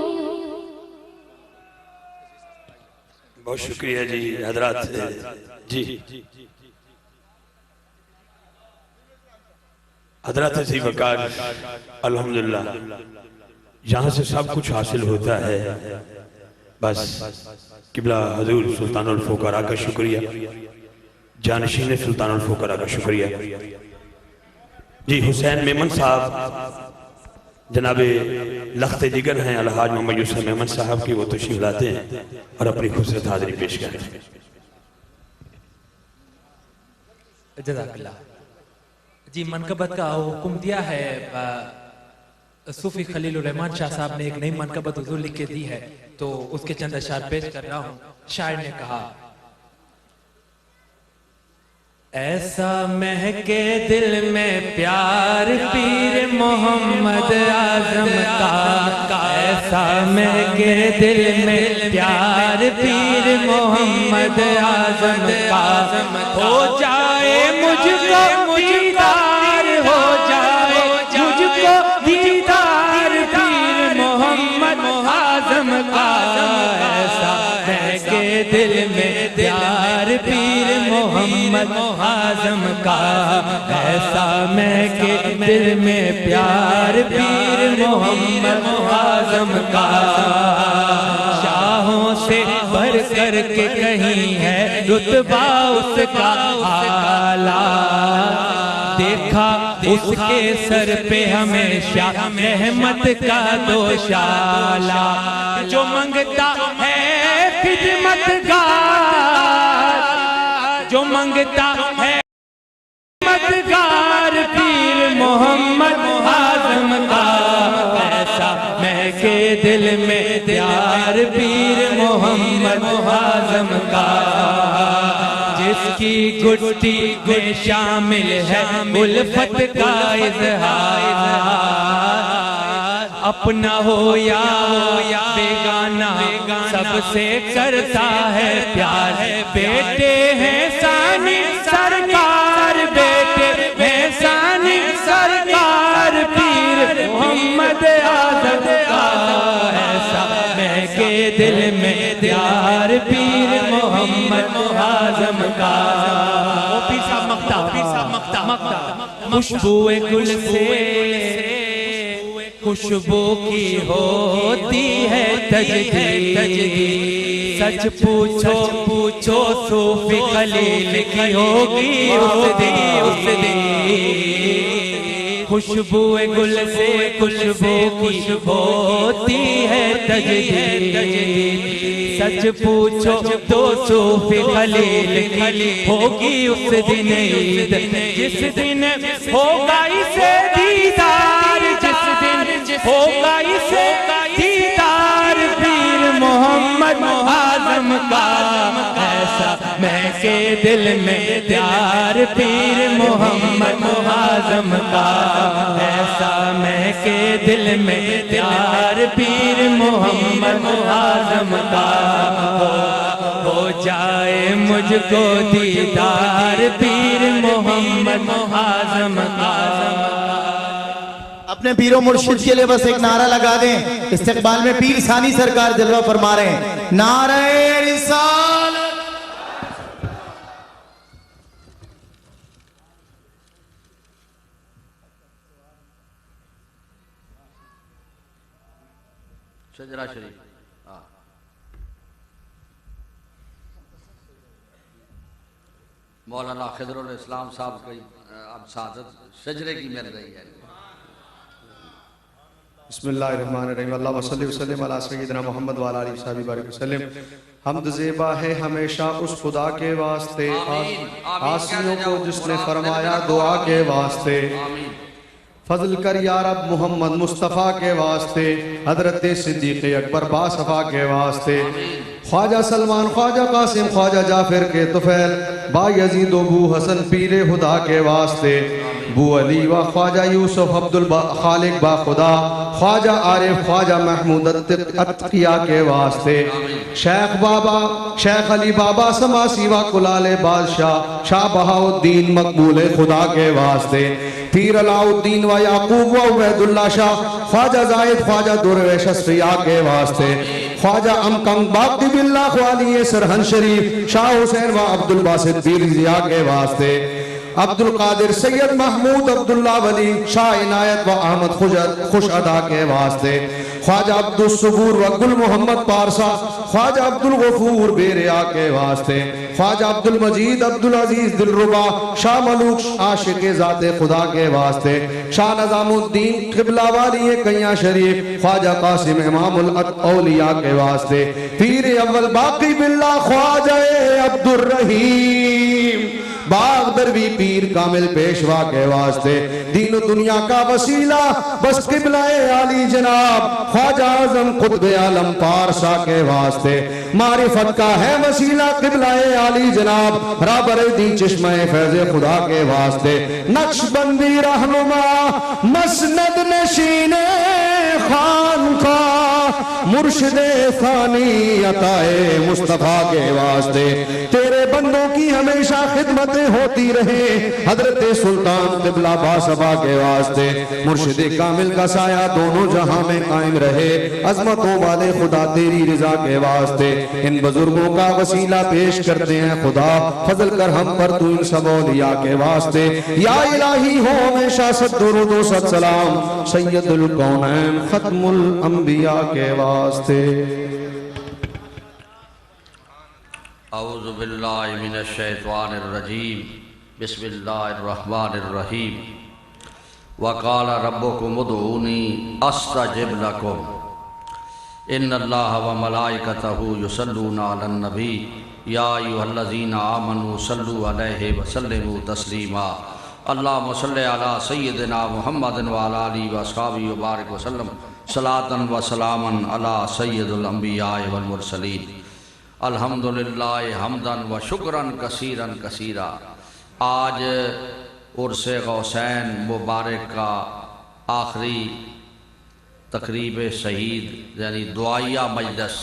بہت شکریہ جی حضرات جی حضرات سی وقار الحمدللہ یہاں سے سب کچھ حاصل ہوتا ہے، بس قبلہ حضور سلطان الفقراء کا شکریہ، جانشین سلطان الفقراء کا شکریہ جی۔ حسین میمن صاحب جناب لخت جگر ہیں الحاج محمد یوسف میمن صاحب کی، وہ تشریف لاتے ہیں اور اپنی خسرت حاضری پیش کرتے ہیں۔ جزاک اللہ جی۔ منقبت کا حکم دیا ہے، صوفی خلیل الرحمن شاہ صاحب نے ایک نئی منقبت حضور لکھ کے دی ہے، تو اس کے چند اشعار پیش کر رہا ہوں۔ شاعر نے کہا، ایسا مہکے دل میں پیار پیر محمد اعظم کا، ایسا مہکے دل میں پیار پیر محمد اعظم کا، ہو جائے مجھ کو دیدار، ہو جائے مجھ کو دیدار پیر محمد اعظم کا، ایسا مہکے دل میں پیار پیر محمد اعظم کا، ایسا مہکے دل میں پیار پیر محمد اعظم کا، شاہوں سے بڑھ کر کے کہیں ہے رتبہ اس کا اعلیٰ، دیکھا اس کے سر پہ ہمیشہ رحمت کا دوشالہ، جو منگتا ہے خدمت گار، جو منگتا ہے خدمت گار پیر محمد اعظم کا، ایسا مہکے دل میں پیار پیر محمد اعظم کا، جس کی گھٹی میں شامل ہے الفت کا اظہار، اپنا ہو یا بیگانہ سب سے کرتا ہے پیار، بیٹے ہیں ثانی سرکار، بیٹے ہیں ثانی سرکار پیر محمد اعظم کا، ایسا مہکے دل میں پیار پیر محمد اعظم کا، پیسا مقتا خوشبو گل سے خوشبو کی ہوتی ہے تجدید، سچ پوچھو صوفی خلیل کی ہوگی اس دن، خوشبو گل سے خوشبو کی ہوتی ہے تجدید سچ پوچھو تو صوفی خلیل ہوگی اس دن عید جس دن ہوگا اسے دیدار جس دن ہوگا اسے دیدار پیر محمد اعظم کا ایسا مہکے دل میں پیار پیر محمد اعظم کا ایسا مہکے دل میں پیار پیر محمد اعظم کا ہو جائے مجھ کو دیدار پیر محمد اعظم کا اپنے پیر و مرشد کے لئے بس ایک نعرہ لگا دیں استقبال میں پیر ثانی سرکار جلوہ فرما رہے ہیں نعرہ رسالت شجرہ شریف مولانا خضر الاسلام صاحب کی اب سعادت شجرے کی مل رہی ہے بسم اللہ الرحمن الرحیم اللہ صلی وسلم علی سیدنا محمد وعلی آلہ وصحبہ بارک وسلم حمد زیبا ہے ہمیشہ اس خدا کے واسطے آسیوں کو جس نے فرمایا دعا کے واسطے فضل کر یا رب محمد مصطفیٰ کے واسطے حضرت صدیق اکبر باصفا کے واسطے خواجہ سلمان خواجہ قاسم خواجہ جعفر کے طفیل با یزید و بو حسن پیر خدا کے واسطے بو علی و خواجہ یوسف عبدالخالق با خدا خواجہ عارف خواجہ محمود اتقیہ کے واسطے شیخ علی بابا سماسی و کلال بادشاہ شاہ بہاؤالدین مقبول خدا کے واسطے پیر علاء الدین و یعقوب و عبید اللہ شاہ خواجہ زائد خواجہ درویش اسفیاء کے واسطے خواجہ امکنگ باقی باللہ خوالی سرہن شریف شاہ حسین و عبدالباسط پیر ضیاء کے واسطے عبدالقادر سید محمود عبداللہ ولی شاہ عنایت و احمد خوش ادا کے واسطے خواجہ عبدالصبور و گل محمد پارسا خواجہ عبدالغفور بیریا کے واسطے خواجہ عبدالمجید عبدالعزیز دلربا شاہ ملوک عاشق ذات خدا کے واسطے شاہ نظام الدین قبلہ والی کیاں شریف خواجہ قاسم امام الاولیاء کے واسطے پیر اول باقی باللہ خواجہ عبدالرحیم باغ دروی پیر کامل پیشوا کے واسطے دین و دنیا کا وسیلہ بس قبلہ عالی جناب خواجہ اعظم قطب عالم پارسا کے واسطے معرفت کا ہے وسیلہ قبلہ عالی جناب رابر دین چشمہ فیض خدا کے واسطے نقش بندی رہنما مسند نشین خانقاہ مرشد ثانی عطائے مصطفیٰ کے واسطے تیرے بندوں کی ہمیشہ خدمتیں ہوتی رہے حضرت سلطان قبلہ باصفا کے واسطے مرشد کامل کا سایہ دونوں جہاں میں قائم رہے عظمتوں والے خدا تیری رضا کے واسطے ان بزرگوں کا وسیلہ پیش کرتے ہیں خدا فضل کر ہم پر تو ان سب اولیاء کے واسطے یا الہی ہو ہمیشہ صد درود و صد سلام سید الکونین ختم الانبیاء کے واسطے اعوذ باللہ من الشیطان الرجیم بسم اللہ الرحمن الرحیم وقال ربکم ادعونی استجب لکم ان اللہ وملائکتہ یصلون علی النبی یا ایھا الذین آمنوا صلوا علیہ وسلموا تسلیما اللہم صلی علی سیدنا محمد وعلی آلہ واصحابہ وبارک وسلم صلاۃ و سلاما علی سید الانبیاء والمرسلین الحمدللہ حمداً و شکراً کثیراً کثیرا آج عرس غوثین مبارک کا آخری تقریب شہید یعنی دعائیہ مجلس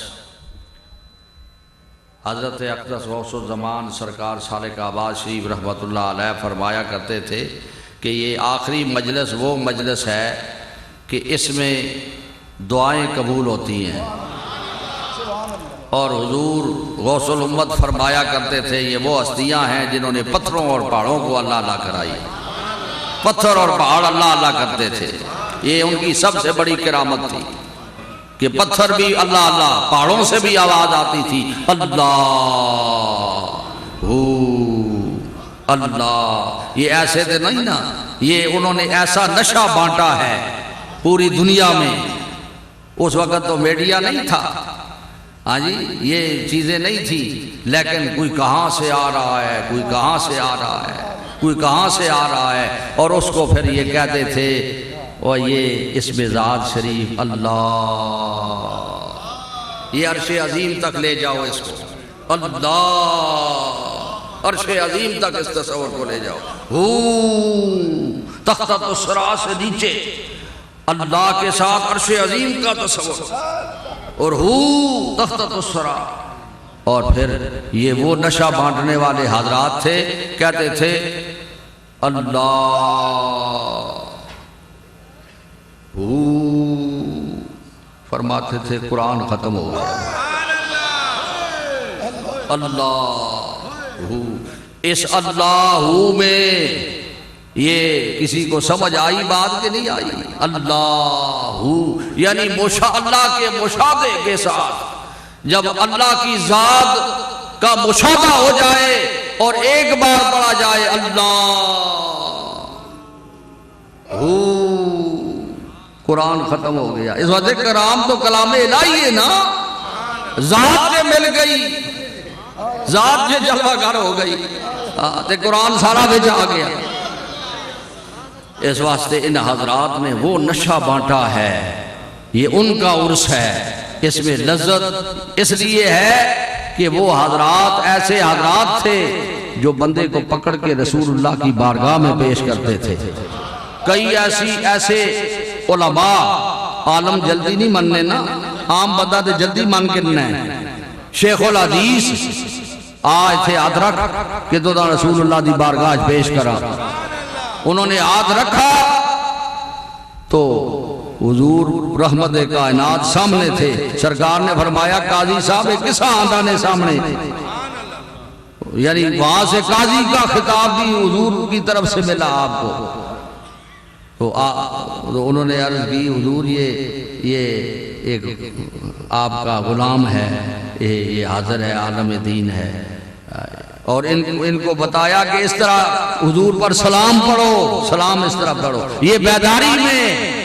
حضرت اقدس غوث الزمان سرکار سالک آباد شریف رحمۃ اللہ علیہ فرمایا کرتے تھے کہ یہ آخری مجلس وہ مجلس ہے کہ اس میں دعائیں قبول ہوتی ہیں اور حضور غوث الامت فرمایا کرتے تھے یہ وہ ہستیاں ہیں جنہوں نے پتھروں اور پہاڑوں کو اللہ اللہ کرائی پتھر اور پہاڑ اللہ اللہ کرتے تھے یہ ان کی سب سے بڑی کرامت تھی کہ پتھر بھی اللہ اللہ پہاڑوں سے بھی آواز آتی تھی اللہ اللہ یہ ایسے تھے نہیں نا یہ انہوں نے ایسا نشہ بانٹا ہے پوری دنیا میں. اس وقت تو میڈیا نہیں تھا، ہاں جی، یہ چیزیں نہیں تھی، لیکن کوئی کہاں سے آ رہا ہے، کوئی کہاں سے آ رہا ہے، کوئی کہاں سے آ رہا ہے، اور اس کو پھر یہ کہتے تھے اور یہ اسم ذات شریف اللہ، یہ عرش عظیم تک لے جاؤ اس کو، اللہ عرش عظیم تک اس تصور کو لے جاؤ. تختۃ الصراع سے نیچے اللہ کے ساتھ عرش عظیم کا تصور، اور تختۃ الصراع. اور پھر یہ وہ نشہ بانٹنے والے حضرات تھے، کہتے تھے اللہ، فرماتے تھے قرآن ختم ہو گیا. اللہ، اس اللہ میں یہ کسی کو سمجھ آئی بات کہ نہیں آئی؟ اللہ یعنی اللہ کے مشاہدے کے ساتھ جب اللہ کی ذات کا مشاہدہ ہو جائے اور ایک بار پڑھا جائے اللہ، قرآن ختم ہو گیا. اس وقت کرام تو کلام الہی ہے نا، ذات سے مل گئی، ذات سے جلوہ گر ہو گئی، تے قرآن سارا بچ آ گیا. اس واسطے ان حضرات نے وہ نشہ بانٹا ہے، یہ ان کا عرس ہے. اس میں لذت اس لیے ہے کہ وہ حضرات ایسے حضرات تھے جو بندے کو پکڑ کے رسول اللہ کی بارگاہ میں پیش کرتے تھے. کئی ایسے علماء عالم جلدی نہیں مننے نا، عام بندہ تو جلدی مان کے نہیں. شیخ الحدیث آج تھے ادرک کہ تو رسول اللہ دی بارگاہ پیش کرا، انہوں نے ہاتھ رکھا تو حضور رحمت کائنات سامنے تھے. سرکار نے فرمایا قاضی صاحب کس آندہ نے سامنے، یعنی وہاں سے قاضی کا خطاب بھی حضور کی طرف سے ملا آپ کو. تو انہوں نے عرض کی حضور یہ ایک آپ کا غلام ہے، یہ حاضر ہے، عالم دین ہے. اور ان کو بتایا کہ اس طرح حضور پر سلام پڑھو، سلام اس طرح پڑھو. یہ بیداری میں،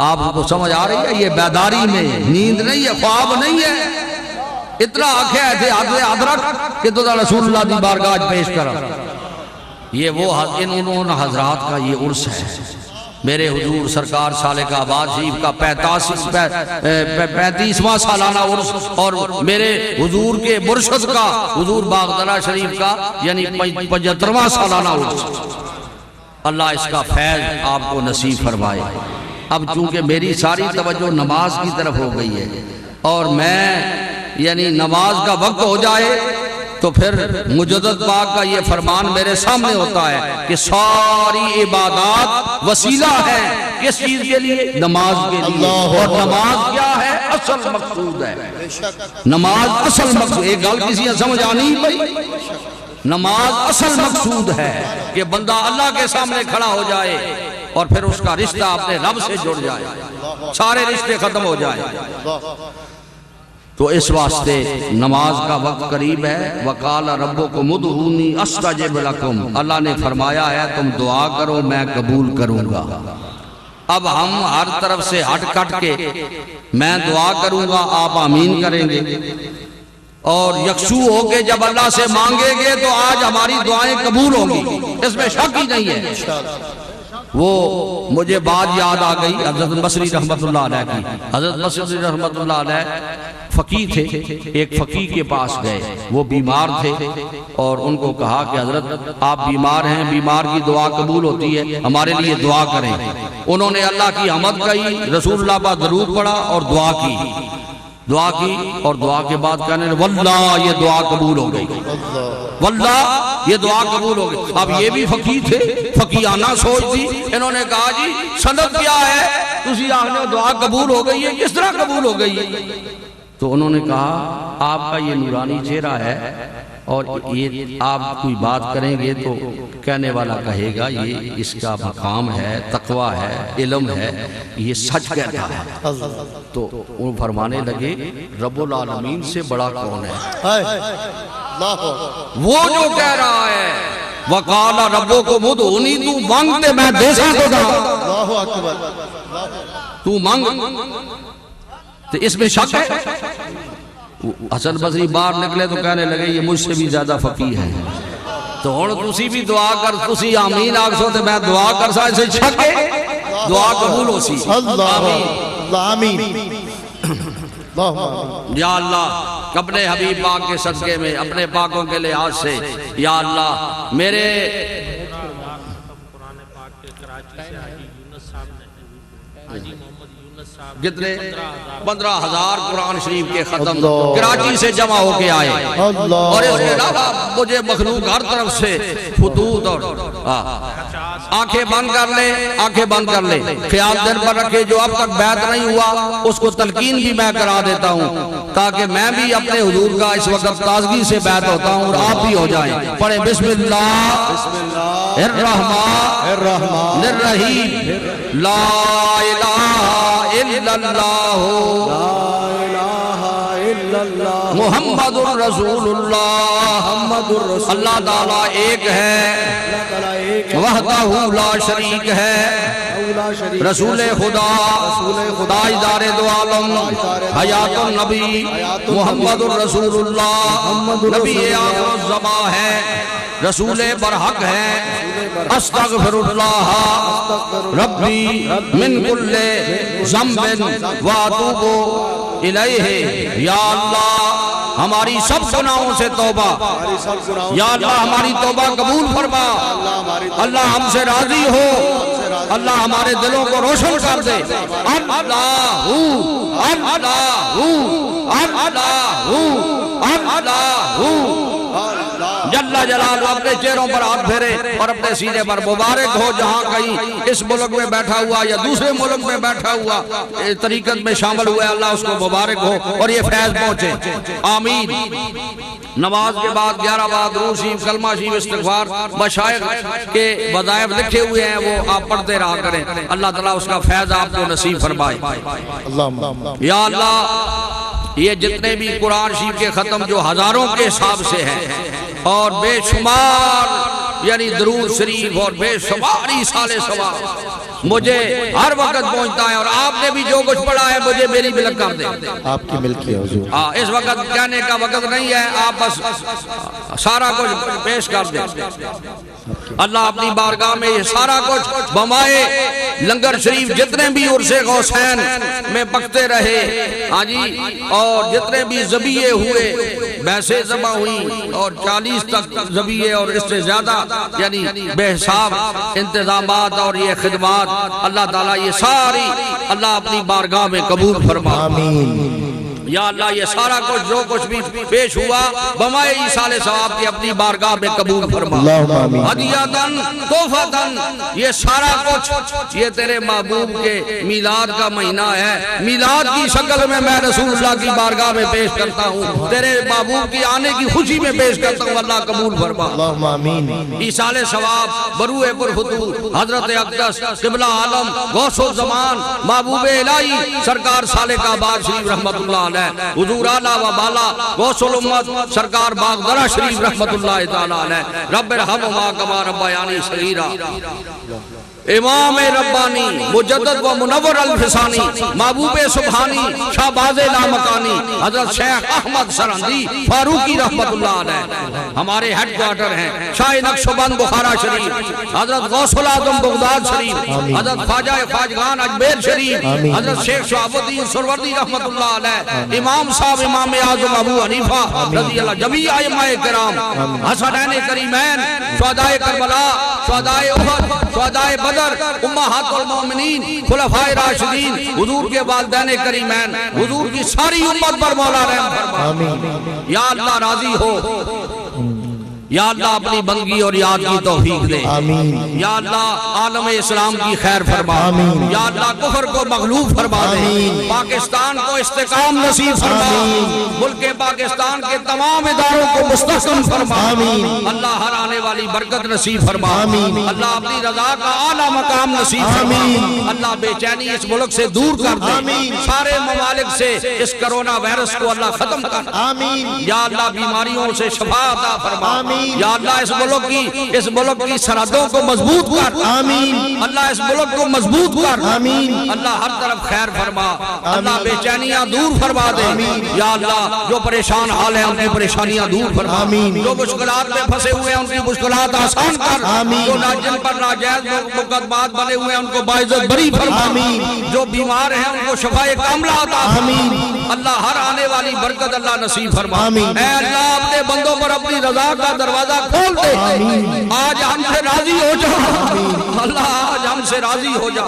آپ کو سمجھ آ رہی ہے، یہ بیداری میں، نیند نہیں ہے، خواب نہیں ہے. اتنا آنکھیں تھے ادرک کہ تو رسول اللہ دی بارگاہ پیش کرا. یہ وہ انہوں نے حضرات کا یہ عرس ہے. میرے حضور سرکار سالک آباد شریف کا 35واں سالانہ عرس، اور میرے حضور کے مرشد کا حضور باغدرہ شریف کا یعنی 75واں سالانہ عرس. اللہ اس کا فیض آپ کو نصیب فرمائے. اب چونکہ میری ساری توجہ نماز کی طرف ہو گئی ہے، اور میں یعنی نماز کا وقت ہو جائے تو پھر مجدد پاک کا یہ فرمان میرے سامنے ہوتا ہے کہ ساری عبادات وسیلہ ہے کس چیز کے لیے؟ نماز کے لیے. اور نماز کیا ہے؟ اصل مقصود ہے. نماز اصل مقصود، ایک گل کسی نے سمجھ آنی بھائی، نماز اصل مقصود ہے کہ بندہ اللہ کے سامنے کھڑا ہو جائے اور پھر اس کا رشتہ اپنے رب سے جڑ جائے، سارے رشتے ختم ہو جائے. تو اس واسطے نماز کا وقت قریب ہے. وقال ربکم ادعونی استجب لکم، اللہ نے فرمایا ہے تم دعا کرو میں قبول کروں گا. اب ہم ہر طرف سے ہٹ کٹ کے میں دعا کروں گا آپ آمین کریں گے، اور یکسو ہو کے جب اللہ سے مانگیں گے تو آج ہماری دعائیں قبول ہوں گی، اس میں شک ہی نہیں ہے. وہ مجھے بات یاد آ گئی حضرت مصری رحمت اللہ علیہ کی. حضرت مصری رحمت اللہ علیہ فقی تھے. ایک فقی کے پاس گئے، وہ بیمار تھے، اور ان کو کہا کہ حضرت آپ بیمار ہیں، بیمار کی دعا قبول ہوتی ہے، ہمارے لیے دعا کریں. انہوں نے اللہ کی حمد کہی، رسول اللہ پر درود پڑھا اور دعا کی. اور دعا کے بعد کہنے واللہ یہ دعا قبول ہو گئی، واللہ یہ دعا قبول ہو گئی. اب یہ بھی فقی تھے، فقیانہ سوچ تھی. انہوں نے کہا جی سند کیا ہے؟ تسی آخنے دعا قبول ہو گئی ہے، کس طرح قبول ہو گئی ہے؟ تو انہوں نے کہا آپ کا یہ نورانی چہرہ ہے، اور یہ آپ کوئی بات کریں گے تو کہنے والا کہے گا یہ اس کا مقام ہے، تقوی ہے، علم ہے، یہ سچ کہتا ہے. تو وہ فرمانے لگے رب العالمین سے بڑا کون ہے؟ وہ جو کہہ رہا ہے وقال ربکم ادعونی، تو مانگتے میں دے سکتا تھا، اللہ اکبر، تو مانگ، تو اس میں شک ہے؟ حسن بصری باہر نکلے تو کہنے لگے یہ مجھ سے بھی زیادہ فقیہ ہے، تو ہن تسی بھی دعا کر، تسی آمین آکھ سو تے میں دعا کر سا، اسے شک ہے؟ دعا قبول ہو سی، اللہ آمین، یا اللہ اپنے حبیب پاک کے صدقے میں، اپنے پاکوں کے لحاظ سے، یا اللہ میرے کتنے 15,000 قرآن شریف کے ختم کراچی سے جمع ہو کے آئے، اور اس کے علاوہ مجھے مخلوق ہر طرف سے فتوت اور آنکھیں بند کر لے، آنکھیں بند کر لے، خیال دل پر رکھے جو اب تک بیعت نہیں ہوا اس کو تلقین بھی میں کرا دیتا ہوں تاکہ میں بھی اپنے حضور کا اس وقت تازگی سے بیعت ہوتا ہوں اور آپ بھی ہو جائیں۔ پڑھیں بسم اللہ الرحمن الرحیم، لا الہ الا اللہ محمد الرسول اللہ، اللہ تعالیٰ ایک ہے، وحدہ لا شریک ہے، رسول خدا، تاجدار دو عالم، حیات النبی محمد الرسول اللہ، نبی آخر الزمان ہے، رسول برحق ہے، استغفر اللہ ربی من کل ذنب واتوب الیہ، یا اللہ ہماری سب گناہوں سے توبہ، یا اللہ ہماری توبہ قبول فرما، اللہ ہم سے راضی ہو، اللہ ہمارے دلوں کو روشن کر دے، اللہ جل جلالہ اپنے چہروں پر ہاتھ پھیرے اور اپنے سینے پر مبارک ہو جہاں کہیں اس ملک میں بیٹھا ہوا یا دوسرے ملک میں بیٹھا ہوا طریقت میں شامل ہوئے، اللہ اس کو مبارک ہو اور یہ فیض پہنچے، آمین۔ نماز کے بعد 11 بعد درود شریف، کلمہ شریف، استغفار، مشائخ کے وظائف لکھے ہوئے ہیں وہ آپ پڑھتے رہا کریں، اللہ تعالیٰ اس کا فیض آپ کو نصیب فرمائے۔ یا اللہ یہ جتنے بھی قرآن شریف کے ختم جو ہزاروں کے حساب سے ہیں اور بے شمار یعنی درود شریف اور بے شمار ایصال ثواب مجھے ہر وقت پہنچتا ہے، اور آپ نے بھی جو کچھ پڑھا ہے مجھے میری ملک کر دیں، آپ کی ملکی ہے حضور۔ اس وقت کہنے کا وقت نہیں ہے، آپ بس سارا کچھ پیش کر دیں۔ اللہ اپنی بارگاہ میں یہ سارا کچھ بمائے لنگر شریف جتنے بھی عرص غوثین میں پکتے رہے، ہاں جی، اور جتنے بھی ذبیحے ہوئے، بیسے ذبح ہوئی اور 40 تک ذبیحے اور اس سے زیادہ یعنی بے حساب انتظامات اور یہ خدمات، اللہ تعالیٰ یہ ساری اللہ اپنی بارگاہ میں قبول فرما، آمین۔ یا اللہ یہ سارا کچھ جو کچھ بھی پیش ہوا بمائے ایصال ثواب کی اپنی بارگاہ میں قبول فرما، ہدیۃً تحفۃً، یہ سارا کچھ یہ تیرے محبوب کے میلاد کا مہینہ ہے، میلاد کی شکل میں میں رسول اللہ کی بارگاہ میں پیش کرتا ہوں، تیرے محبوب کی آنے کی خوشی میں پیش کرتا ہوں، اللہ قبول فرما، اللہم آمین۔ ایصال ثواب بروئے پرفتوح حضرت اقدس قبلہ عالم غوث الزمان محبوب الہی سرکار سالک آباد شریف رحمت اللہ علیہ، حضور اعلیٰ و بالا غوث الامت سرکار باغدرہ شریف رحمت اللہ تعالیٰ علیہ، رب ارحمہما کما ربیانی صغیرا، امام ربانی مجدد و منور الفسانی محبوب سبحانی شہباز لامکانی حضرت شیخ احمد سرندی فاروقی رحمت اللہ علیہ ہمارے ہیڈ کوارٹر ہیں، شاہ نقشبند بخارا شریف، حضرت غوث العظم بغداد شریف، حضرت خواجہ خواجگان اجمیر شریف، حضرت شیخ شہاب الدین سروردی رحمت اللہ علیہ، امام صاحب امام اعظم ابو حنیفہ رضی اللہ، جمیع ائمہ کرام، حسنین کریمین، شہدائے کربلا، شہدائے احد، شہدائے بدر، امہات المومنین، خلفائے راشدین، حضور کے والدین کریمین، حضور کی ساری امت پر مولا رحم فرما، یا اللہ راضی ہو، یا اللہ اپنی بندگی اور یاد کی توفیق دے، یا اللہ عالم اسلام کی خیر فرما، یا اللہ کفر کو مغلوب فرما دے، پاکستان کو استحکام نصیب فرما، ملک پاکستان کے تمام اداروں کو مستحکم فرما، اللہ ہر آنے والی برکت نصیب فرما، اللہ اپنی رضا کا اعلیٰ مقام نصیب فرما، اللہ بے چینی اس ملک سے دور کر دے، سارے ممالک سے اس کرونا وائرس کو اللہ ختم کر، یا اللہ بیماریوں سے شفا عطا فرما، یا اللہ اس ملک کی سرحدوں کو مضبوط کر آمین اللہ اس ملک کو مضبوط کر آمین اللہ ہر طرف خیر فرما اللہ بے چینیاں دور فرما دے یا اللہ جو پریشان حال ہیں ان کی پریشانیاں دور فرما آمین جو مشکلات میں پھنسے ہوئے ہیں ان کی مشکلات آسان کر آمین جو جن پر ناجائز مقدمات بنے ہوئے ہیں ان کو باعزت بری فرما آمین جو بیمار ہیں ان کو شفائے کاملہ عطا آمین اللہ ہر آنے والی برکت اللہ نصیب فرما آمین اے اللہ اپنے بندوں پر اپنی رضا کا دروازہ کھول دے آج ہم سے راضی ہو جا اللہ آج ہم سے راضی ہو جا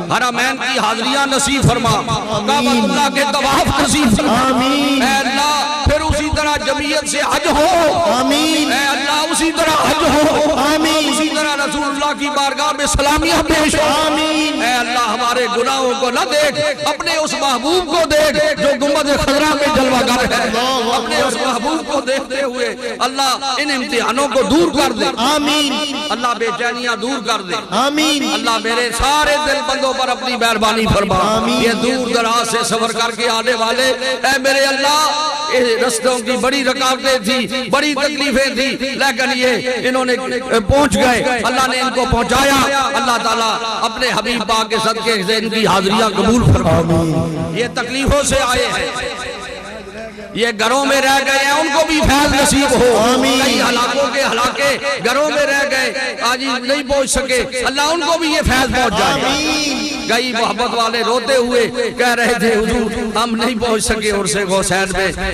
حرمین کی حاضریاں نصیب فرما کعبۃ اللہ کے طواف نصیب فرما اے اللہ پھر اسی طرح جمعیت سے حج ہو آمین اے اللہ اسی طرح حج ہو آمین اسی طرح رسول اللہ کی بارگاہ میں سلامیاں پیش ہو آمین اے اللہ ہمارے گناہوں کو نہ دیکھ اپنے اس محبوب کو دیکھ جو گنبد خضرا میں جلوہ گر ہے اپنے اس محبوب کو دیکھتے ہوئے اللہ ان امتحانوں کو دور کر دے آمین اللہ بے چینیاں دور کر دے آمین اللہ میرے سارے دل بندوں پر اپنی مہربانی فرما یہ دور دراز سے سفر کر کے آنے والے اے میرے اللہ رستوں کی بڑی رکاوٹیں تھی بڑی تکلیفیں تھی لیکن یہ انہوں نے پہنچ گئے اللہ نے ان کو پہنچایا اللہ تعالیٰ اپنے حبیب پاک کے صدقے سے ان کی حاضریاں قبول فرما یہ تکلیفوں سے آئے ہیں یہ گھروں میں رہ گئے ہیں ان کو بھی فیض نصیب ہو کئی ہلاکوں کے ہلاکے گھروں میں رہ گئے آج نہیں پہنچ سکے اللہ ان کو بھی یہ فیض پہنچ جائے کئی محبت والے روتے ہوئے کہہ رہے تھے حضور ہم نہیں پہنچ سکے عرص غوثین میں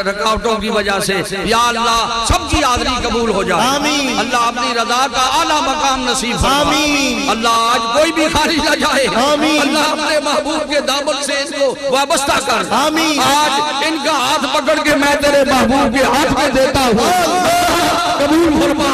رکاوٹوں کی وجہ سے یا اللہ سب کی حاضری قبول ہو جائے اللہ اپنی رضا کا اعلیٰ مقام نصیب فرما اللہ آج کوئی بھی خالی نہ جائے اللہ اپنے محبوب کے دامن سے ان کو وابستہ کر آج ان کا ہاتھ پکڑ کے میں تیرے محبوب کے ہاتھ میں دیتا ہوں قبول فرما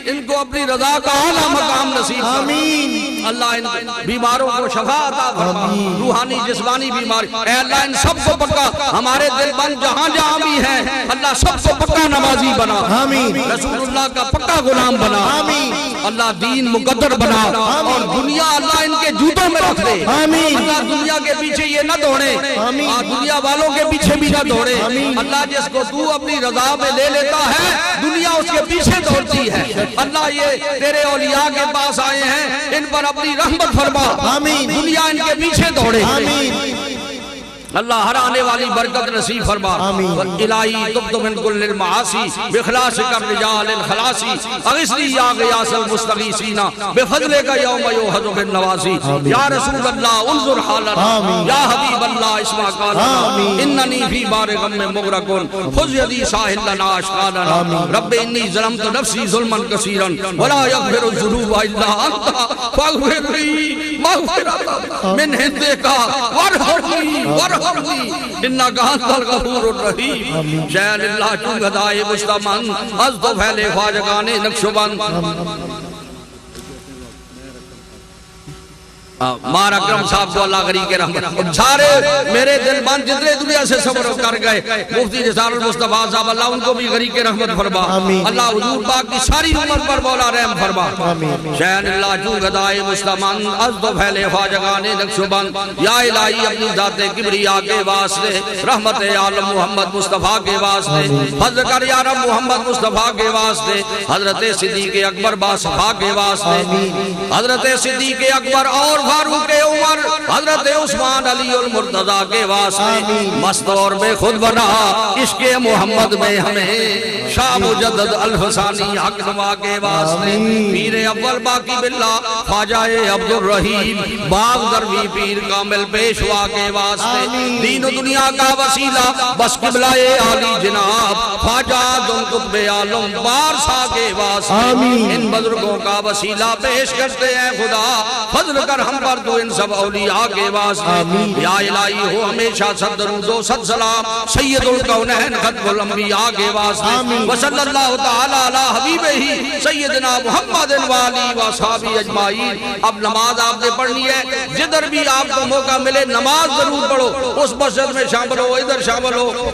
ان کو اپنی رضا کا اعلیٰ مقام نصیب آمین اللہ ان بیماروں کو شفا عطا فرما روحانی جسمانی بیماری اے اللہ ان سب کو پکا ہمارے دل بند جہاں جہاں بھی ہیں اللہ سب کو پکا نمازی بنا آمین رسول اللہ کا پکا غلام بنا آمین اللہ دین مقدر بنا اور دنیا اللہ ان کے جوتوں میں رکھ دے آمین اللہ دنیا کے پیچھے یہ نہ دوڑے دنیا والوں کے پیچھے بھی نہ دوڑے اللہ جس کو تو اپنی رضا میں لے لیتا ہے دنیا اس کے پیچھے دوڑتی ہے اللہ یہ تیرے اولیاء کے پاس آئے ہیں ان پر اپنی رحمت فرما آمین دنیا ان کے پیچھے دوڑے آمین اللہ ہر آنے والی برکت نصیب فرما الہی تبت من کل المعاصی بخلاص کر رجال الخلاصی اغسلی یا غیاس المستغیثین بفضلک یوم یوحد بالنواسی یا رسول اللہ انظر حالنا یا حبیب اللہ اسمع قالنا اننی فی بار غم مغرقن خذ یدی ساحل لنا اشقالنا رب انی ظلمت نفسی ظلما کثیرا ولا یغفر الذنوب الا انت فاغفر لی مغفرۃ من عندک وارحمنی انکا انت الغفور الرحیم شہر اللہ چون گدائے مستمن از تو پھیلے خواجگانے نقشبند مار اکرم صاحب کو اللہ غریق رحمت سارے میرے دل بند جتنے دنیا سے سفر کر گئے مفتی نثار المصطفیٰ صاحب اللہ ان کو بھی غریق رحمت فرما اللہ حضور پاک کی ساری امت پر مولا رحم فرما شہن اللہ چون گدائے مستمن از تو پھیلے خواجگانے نقشبند یا الہی اپنی ذات کبریا کے واسطے رحمت عالم محمد مصطفیٰ کے واسطے فضل کر یا رب محمد مصطفیٰ کے واسطے حضرت صدیق اکبر باصفا کے واسطے حضرت صدیق اکبر اور فاروق عمر حضرت عثمان علی المرتضی کے واسطے مستور میں خود بنا عشق محمد میں ہمیں شاہ مجدد الفسانی حق نوا کے واسطے پیر اول باقی باللہ خواجہ عبد الرحیم باغ دروی پیر کامل پیشوا کے واسطے دین و دنیا کا وسیلہ بس قبلہ عالی جناب خواجہ دن قطب عالم بارسا کے واسطے ان بزرگوں کا وسیلہ پیش کرتے ہیں خدا فضل کر ہم پر تو ان سب اولیاء کے واسطے یا الہی ہو ہمیشہ صد درود و صد سلام سید الکونین ختم الانبیاء کے واسطے وصلی اللہ تعالی علی حبیبہ ہی سیدنا محمد والی و صحابی اجمعین اب نماز آپ نے پڑھنی ہے جدھر بھی آپ کو موقع ملے نماز ضرور پڑھو اس مسجد میں شامل ہو ادھر شامل ہو